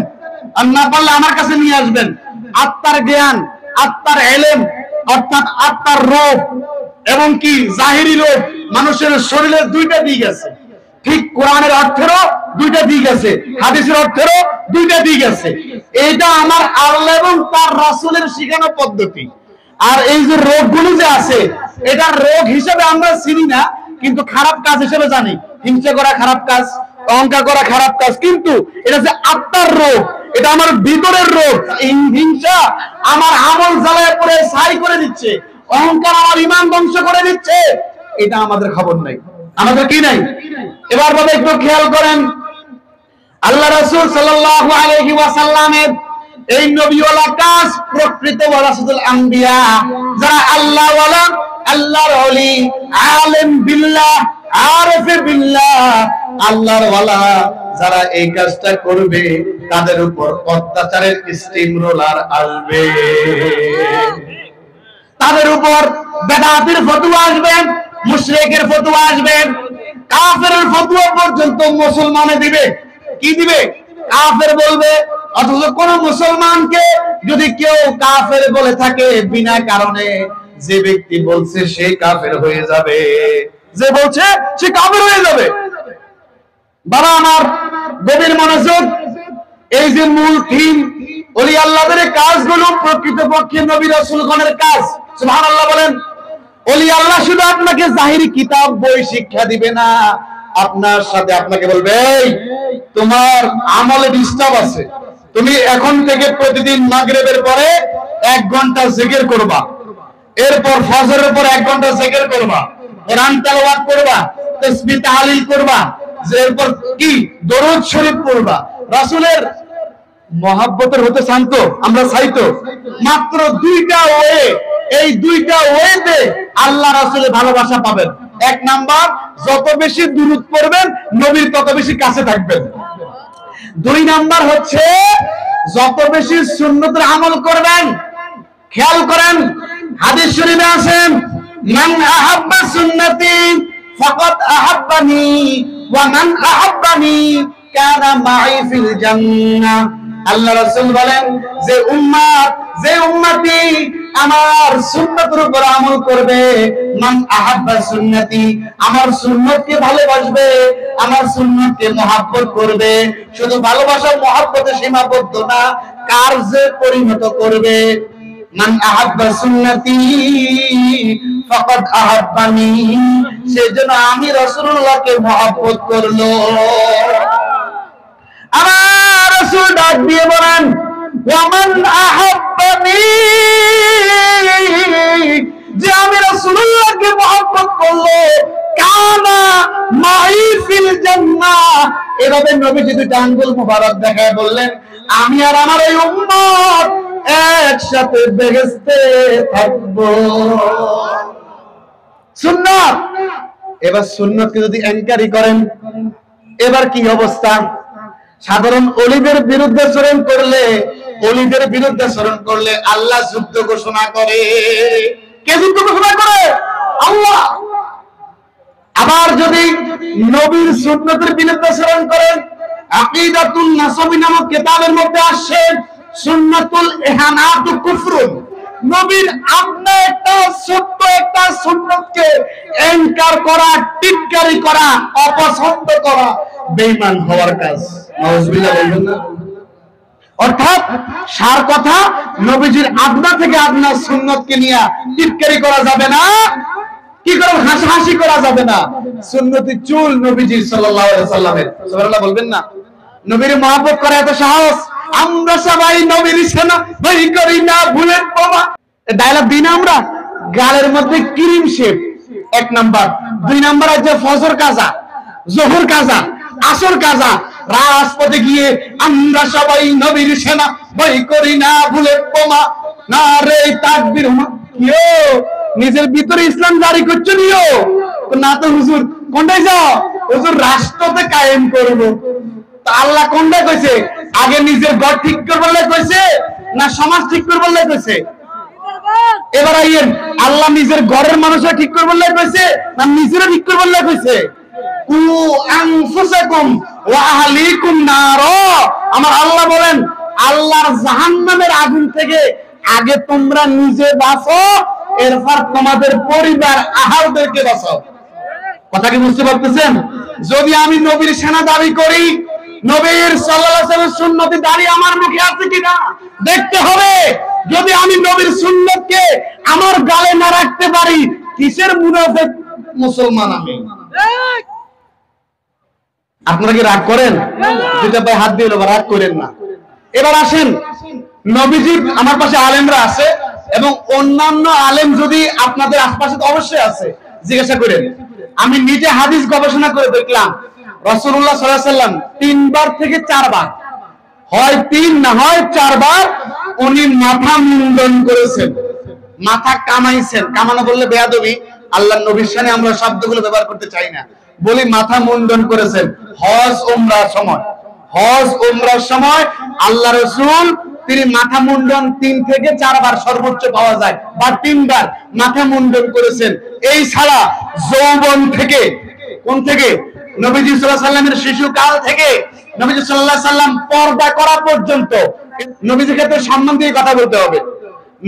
আর না পারলে আমার কাছে নিয়ে আসবেন। আত্মার জ্ঞান, আত্মার ইলম, অর্থাৎ আত্মার রোগ এবং কি জাহিরি রোগ। মানুষের শরীরের দুইটা দিক আছে, ঠিক কোরআনের অর্থেরও দুইটা দিক আছে, হাদিসের অর্থেরও দুইটা দিক আছে। এইটা আমার আল্লাহ এবং তার রাসূলের শিখানো পদ্ধতি। আর এই যে রোগগুলো যে আছে, এটা রোগ হিসেবে আমরা চিনি না, কিন্তু খারাপ কাজ হিসেবে জানি। হিংসা করা খারাপ কাজ, অহংকার করা খারাপ কাজ, কিন্তু এটা যে আত্মার রোগ, এটা আমার ভিতরের রোগ। হিংসা আমার আমল জ্বালায় পড়ে ছাই করে দিচ্ছে, অহংকার আমার ঈমান ধ্বংস করে দিচ্ছে, এটা আমাদের খবর নাই, আমাদের কি নাই। এবার বলে একটু খেয়াল করেন, আল্লাহ রাসূল সাল্লাল্লাহু আলাইহি ওয়াসাল্লামের এই নবীওয়ালা কাজ প্রকৃত ওয়ারাসাতুল আম্বিয়া, যারা আল্লাহ ওয়ালা, আল্লাহর ওলি, আলেম বিল্লাহ, আরিফে বিল্লাহ, আল্লাহর ওয়ালা যারা এই কাজটা করবে তাদের উপর অত্যাচারের স্টিম রোলার আসবে, তাদের উপর বেদাতের ফতোয়া আসবে, মুশরিকের ফতোয়া আসবে, কাফেরের ফতোয়া পর্যন্ত মুসলমানে দিবে। কি দিবে? কাফের বলবে। অথচ কোন মুসলমানকে যদি কেউ কাফের বলে থাকে বিনা কারণে, যে ব্যক্তি বলছে সে কাফের হয়ে যাবে, যে বলছে সে কাফের হয়ে যাবে। বাবা আমার গভীর মনোযোগ, এই যে মূল থিম, ওলি আল্লাহদের কাজগুলো প্রকৃতপক্ষে নবী রাসূলগণের কাজ। সুবহানাল্লাহ বলেন। ওলি আল্লাহ শুধু আপনাকে জাহিরি কিতাব বই শিক্ষা দিবে না, আপনার সাথে আপনাকে বলবে এই তোমার আমলে ডিস্টার্ব আছে, তুমি এখন থেকে প্রতিদিন মাগরিবের পরে 1 ঘন্টা জিকির করবা, এরপর ফজরের পর 1 ঘন্টা জিকির করবা, কোরআন তেলাওয়াত করবা, তাসবিহ তাহলিল করবা, এরপর কি দরুদ শরীফ পড়বা। রাসূলের মহব্বতের হতে চান তো? আমরা চাই তো। মাত্র 2টা ওয়ে, এই 2টা ওয়েতে আল্লাহ রাসূলের ভালোবাসা পাবেন। 1 নাম্বার, যত বেশি দুরূদ পড়বেন নবীর তত বেশি কাছে থাকবেন। 2 নাম্বার হচ্ছে যত বেশি সুন্নতের আমল করবেন। খেয়াল করেন, হাদিস শরীফে আছে মান আহাব্বা সুন্নতি ফাকাদ আহাব্বানি ওয়া মান আহাব্বানি কানা মাই ফিল জান্নাহ। আল্লাহ রাসূল বলেন, যে উম্মত, যে উম্মতি আমার সুন্নতের উপর আমল করবে, মান আহাব্বা সুন্নতি, আমার সুন্নতকে ভালোবাসবে, আমার সুন্নতকে মহব্বত করবে, শুধু ভালোবাসা মহব্বতে সীমাবদ্ধ না, কার্যে পরিণত করবে। মান আহাব্বা সুন্নতি ফাকাদ আহাব্বানি, সেজন্য আমি রাসূলুল্লাহকে মহব্বত করলো। আমার রাসূল ডাক দিয়ে বলেন, ওয়া মান আহাব্বানি, যে আমি রাসূলুল্লাহকে মহব্বত করলো, কানা মাই ফিল জান্নাহ। এভাবে নবীজি 2টা আঙ্গুল মুবারক দেখায় বললেন, আমি আর আমার এই উম্মত একসাথে বেহেশতে থাকবো। সুন্নাত। এবার সুন্নতকে যদি এনকারি করেন, এবার কি অবস্থা? সাধারণ অলিদের বিরুদ্ধে চরণ করলে, অলিদের বিরুদ্ধে চরণ করলে আল্লাহ যুদ্ধ ঘোষণা করে। কে যুদ্ধ ঘোষণা করে? আল্লাহ। আবার যদি নবীর সুন্নতের বিরুদ্ধে চরণ করেন, আকিদাতুন নাসাবী নামক কিতাবের মধ্যে আসে সুন্নাতুল ইহানাতু কুফরুন, নবীর আপনা একটা ছোট্ট একটা সুন্নতকে এনকার করা, টিটকারি করা, অপছন্দ করা বেঈমান হওয়ার কাজ। নাউজুবিল্লাহ বলবেন না? অর্থাৎ সার কথা, নবীজির আপনা থেকে আপনার সুন্নতকে নিয়ে টিটকারি করা যাবে না, কি করে হাসাহাসি করা যাবে না। সুন্নতি চুল নবীজি সাল্লাল্লাহু আলাইহি সাল্লামের। সুবহানাল্লাহ বলবেন না? নবীর মহব্বত করা এত সাহস, আমরা সবাই নবীর সেনা, ভয় করি না বুলেট বোমা। ডায়লগ দিই না আমরা? গালের মধ্যে ক্রিম শেপ 1 নাম্বার। 2 নাম্বার আছে ফজর কাজা, জোহর কাজা, আসর কাজা, রাজপথে গিয়ে আমরা সবাই নবীর সেনা, ভয় করি না বুলেট বোমা, নারে তাকবীর। কিও নিজের ভিতরে ইসলাম জারি করছো নিও না তো হুজুর কোনটাই যাও? হুজুর রাষ্ট্রতে কায়েম করব। তা আল্লাহ কোনটা কইছে? আগে নিজের ঘর ঠিক করবে কইছে না সমাজ ঠিক করবে কইছে? এবার আইয়েন, আল্লাহ নিজের ঘরের মানুষরা ঠিক করবে কইছে না নিজেরা ঠিক করবে কইছে? কু আনফুসাকুম ওয়া আহলিকুম নার। আমার আল্লাহ বলেন, আল্লাহর জাহান্নামের আগুন থেকে আগে তোমরা নিজে বাঁচো, এরপর তোমাদের পরিবার আহালদেরকে বাঁচাও। কথা কি বুঝতে পারতেছেন? যদি আমি নবীর সেনা দাবি করি, নবীর সাল্লাল্লাহু আলাইহি ওয়াসাল্লামের সুন্নতি দাঁড়িয়ে আমার মুখে আছে কিনা দেখতে হবে। যদি আমি নবীর সুন্নতকে আমার গালে না রাখতে পারি, কিসের মুনাফিক মুসলমান আমি? আপনারা কি রাগ করেন? যেটা ভাই হাত দিয়ে রাগ করেন না। এবার আসেন, নবীজি আমার পাশে আলেমরা আছে এবং অন্যান্য আলেম যদি আপনাদের আশপাশে অবশ্যই আছে, জিজ্ঞাসা করেন। আমি নিজে হাদিস গবেষণা করে দেখলাম, রাসূলুল্লাহ সাল্লাল্লাহু আলাইহি ওয়াসাল্লাম 3 বার থেকে 4 বার, হয় 3 না হয় 4 বার উনি মাথা মুন্ডন করেছেন, মাথা কামাইছেন। কামানো বললে বেয়াদবি, আল্লাহর নবীর শানে আমরা শব্দগুলো ব্যবহার করতে চাই না। বলি মাথা মুন্ডন করেছেন হজ উমরার সময়। হজ উমরার সময় আল্লাহ রাসূল তিনি মাথা মুন্ডন 3 থেকে 4 বার সর্বোচ্চ পাওয়া যায়, বা 3 বার মাথা মুন্ডন করেছেন। এই ছাড়া যৌবন থেকে, কোন থেকে, নবীজি সাল্লাল্লাহু আলাইহি সাল্লামের শিশুকাল থেকে নবীজি সাল্লাল্লাহু আলাইহি সাল্লাম পর্দা করা পর্যন্ত, নবীজির ক্ষেত্রে সম্মান দিয়ে কথা বলতে হবে।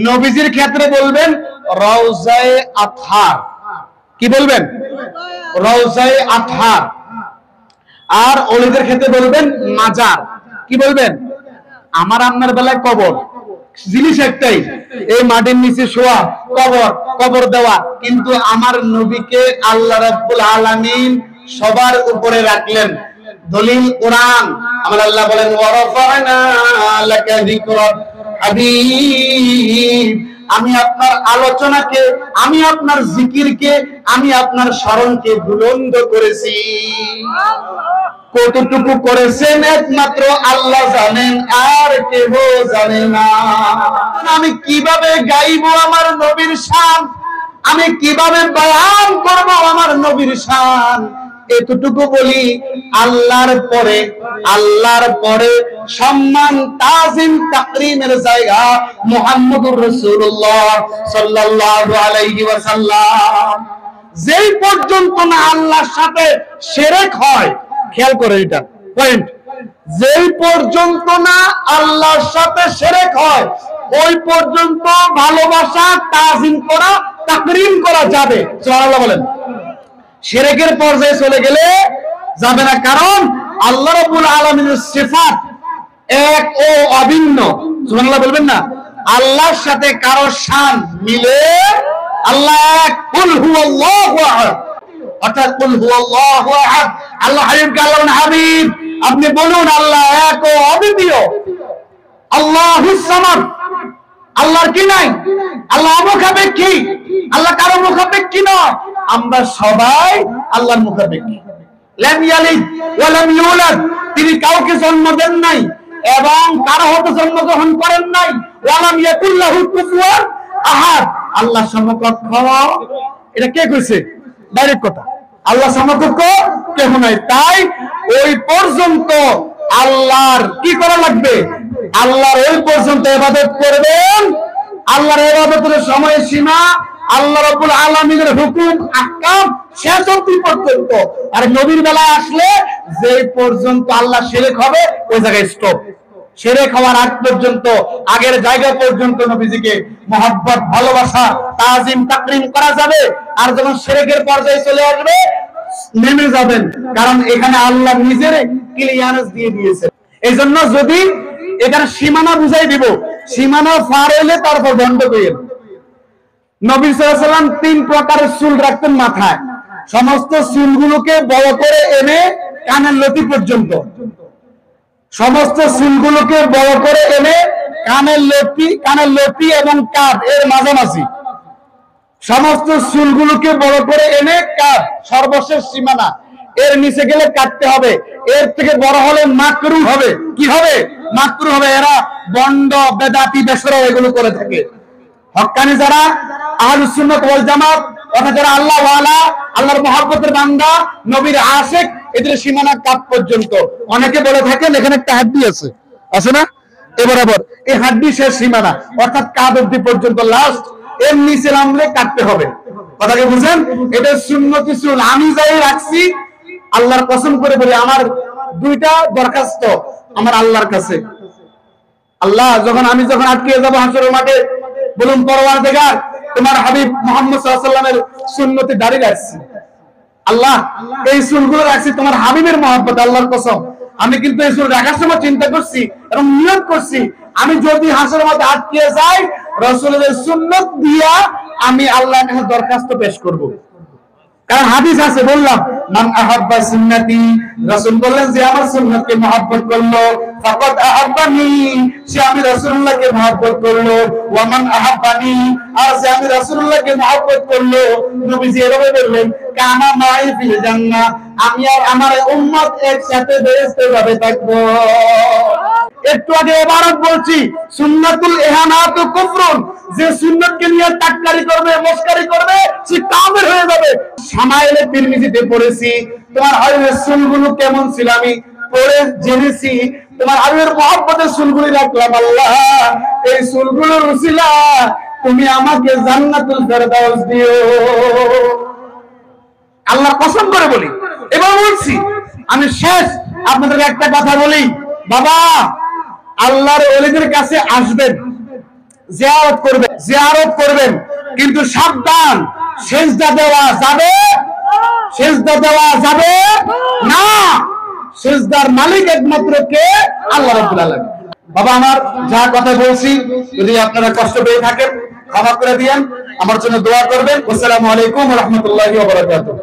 নবীজির ক্ষেত্রে বলবেন রওজায়ে আতহার। কি বলবেন? রওজায়ে আতহার। আর ওলিদের ক্ষেত্রে বলবেন মাজার। কি বলবেন? আমার আপনার বেলায় কবর, জিনিস একটাই, এই মাটির নিচে শোয়া, কবর, কবর দেওয়া। কিন্তু আমার নবীকে আল্লাহ রাব্বুল আলামিন সবার উপরে রাখলেন। দলিল কোরআন। আমার আল্লাহ বলেন ওয়ারাফা'না লাকা যিকরাক হাবিব, আমি আপনার আলোচনাকে, আমি আপনার জিকিরকে, আমি আপনার স্মরণকে বুলন্দ করেছি। কতটুকু করেছেন একমাত্র আল্লাহ জানেন, আর কেউ জানে না। আমি কিভাবে গাইবো আমার নবীর শান, আমি কিভাবে বয়ান করব আমার নবীর শান, এতটুকু বলি। আল্লাহর পরে সম্মান, তাজিম, তাকরীমের জায়গা মুহাম্মদুর রাসূলুল্লাহ সাল্লাল্লাহু আলাইহি ওয়াসাল্লাম। যেই পর্যন্ত না আল্লাহর সাথে শিরক হয়, খেয়াল করে এটা পয়েন্ট, যেই পর্যন্ত না আল্লাহর সাথে শিরক হয় ওই পর্যন্ত ভালোবাসা, তাজিম করা, তাকরীম করা যাবে। সুবহানাল্লাহ বলেন। শিরকের পর্যায়ে চলে গেলে যাবে না, কারণ আল্লাহ রাব্বুল আলামিনের সিফাত এক ও অভিন্ন। সুবহানাল্লাহ বলবেন না? আল্লাহর সাথে কারো শান মিলে, আল্লাহ এক, কুল হুয়াল্লাহু আহাদ, অর্থাৎ কুল হুয়াল্লাহু আহাদ। আল্লাহ হাবিবকে আল্লাহ বলেন, হাবিব আপনি বলুন আল্লাহ এক ও অদ্বিতীয়, আল্লাহুস সামাদ। আল্লাহর কি নাই? আল্লাহ মুখাপেক্ষী, আল্লাহ কারো মুখাপেক্ষী নয়। আমরা সবাই আল্লাহর মুখাপেক্ষী। লাম ইয়ালিদ ওয়া লাম ইউলাদ, তিনি কাউকে জন্ম দেন নাই এবং কারো হতে জন্মগ্রহণ করেন নাই। ওয়া লাম ইয়াকুল লাহু কুফুয়ান আহাদ, আল্লাহ সমকক্ষ, এটা কে কইছে? ডাইরেক্ট কথা, আল্লাহ সমকক্ষ কেউ নাই। তাই ওই পর্যন্ত আল্লাহর কি করা লাগবে? আল্লাহর ওই পর্যন্ত ইবাদত করবেন। আল্লাহর ইবাদতের সময় সীমা, আল্লাহ রাব্বুল আলামিনের হুকুম আহকাম শেষ অবধি পর্যন্ত। আর নবীর বেলায় আসলে যে পর্যন্ত আল্লাহ শিরক হবে ওই জায়গায় স্টপ। শিরক হওয়ার আগ পর্যন্ত, আগের জায়গা পর্যন্ত নবীজিকে মহব্বত, ভালোবাসা, তাজিম, তাকরীম করা যাবে। আর যখন শিরকের পর্যায়ে চলে আসবে নেমে যাবেন, কারণ এখানে আল্লাহ নিজের ক্লিয়ারেন্স দিয়ে দিয়েছেন। এই জন্য যদি এখানে সীমানা বুঝাই দিব, সীমানা পার হইলে তারপর বন্ধ করিয়ে। নবী সাল্লাল্লাহু আলাইহি ওয়াসাল্লাম 3 প্রকারের চুল রাখতেন মাথায়। সমস্ত চুলগুলোকে বড় করে এনে কানের লতি পর্যন্ত, সমস্ত চুলগুলোকে বড় করে এনে কানের লতি এবং কাঁধ এর মাঝামাঝি, সমস্ত চুলগুলোকে বড় করে এনে কাঁধ সর্বশেষ সীমানা, এর নিচে গেলে কাটতে হবে। এর থেকে বড় হলে মাকরুহ হবে। কি হবে? মাকরুহ হবে। এরা বন্ড, বেদাতি, বেশরা এগুলো করে থাকে। হক্কানি যারা আহলুস সুন্নাত ওয়াল জামাত, অর্থাৎ যারা আল্লাহ ওয়ালা, আল্লাহর মহব্বতের বান্দা, নবীর আশিক, এদের সীমানা কাঁধ পর্যন্ত। অনেকে বলে থাকেন এখানে একটা হাড্ডি আছে না, বরাবর এই হাড্ডি শেষ সীমানা, অর্থাৎ কাঁধ অবধি পর্যন্ত লাস্ট, এর নিচে নামলে কাটতে হবে। কথাকে বুঝেন? এটা সুন্নতি চুল। আমি যাই রাখছি, আল্লাহর কসম করে বলি, আমার 2টা দরখাস্ত আমার আল্লাহর কাছে। আল্লাহ আমি যখন আটকে যাব হাসরের মাঠে, বলুন পরওয়ারদিগার তোমার হাবিব মুহাম্মদ সাল্লাল্লাহু আলাইহি ওয়াসাল্লামের সুন্নতি দাড়ি রাখছি। আল্লাহ এই চুলগুলো রাখছি তোমার হাবিবের মহব্বত, আল্লাহর কসম। আমি কিন্তু এই চুল রাখার সময় চিন্তা করছি এবং নিয়ত করছি, আমি যদি হাসরের মাঠে আটকে যাই, রাসূলের সুন্নত দিয়া আমি আল্লাহর কাছে দরখাস্ত পেশ করব। কারণ হাদিস আছে, বললাম মান আহাব্বা সুন্নতি, রাসূল বললেন যে আমার সুন্নতকে মহব্বত করলো, ফাকাদ আহাব্বানি, সে আমি রাসূলুল্লাহকে মহব্বত করলো। ওয়া মান আহাব্বানি, আর যে আমি রাসূলুল্লাহকে মহব্বত করলো, নবীজি এভাবে বললেন, কানা মাই ফিল জান্নাহ, আমি আর আমার উম্মত একসাথে বেহেশতে যাবে থাকবো। একটু আগে ইবারত বলছি, সুন্নাতুল ইহানাতু কুফরুন, যে সুন্নাতকে নিয়ে টাক্কারি করবে, মস্কারি করবে, সে কাফের হয়ে যাবে। শামাইলে তিরমিজিতে পড়েছি, তোমার হাবিবের চুলগুলো কেমন ছিল আমি পড়ে জেনেছি, তোমার হাবিবের মহব্বতের চুলগুলি রাখলাম আল্লাহ, এই চুলগুলোর উসিলা তুমি আমাকে জান্নাতুল ফেরদাউস দিও। আল্লাহর কসম করে বলি, এবার বলছি আমি শেষ আপনাদের একটা কথা বলি, বাবা আল্লাহর ওলিদের কাছে আসবেন, জিয়ারত করবেন, কিন্তু সাবধান, সেজদা দেওয়া যাবে, সেজদা দেওয়া যাবে না। সেজদার মালিক একমাত্র কে? আল্লাহ রাব্বুল আলামিন। বাবা আমার যা কথা বলছি যদি আপনারা কষ্ট পেয়ে থাকেন ক্ষমা করে দিয়েন, আমার জন্য দোয়া করবেন। আসসালামু আলাইকুম ওয়া রাহমাতুল্লাহি ওয়া বারাকাতুহু।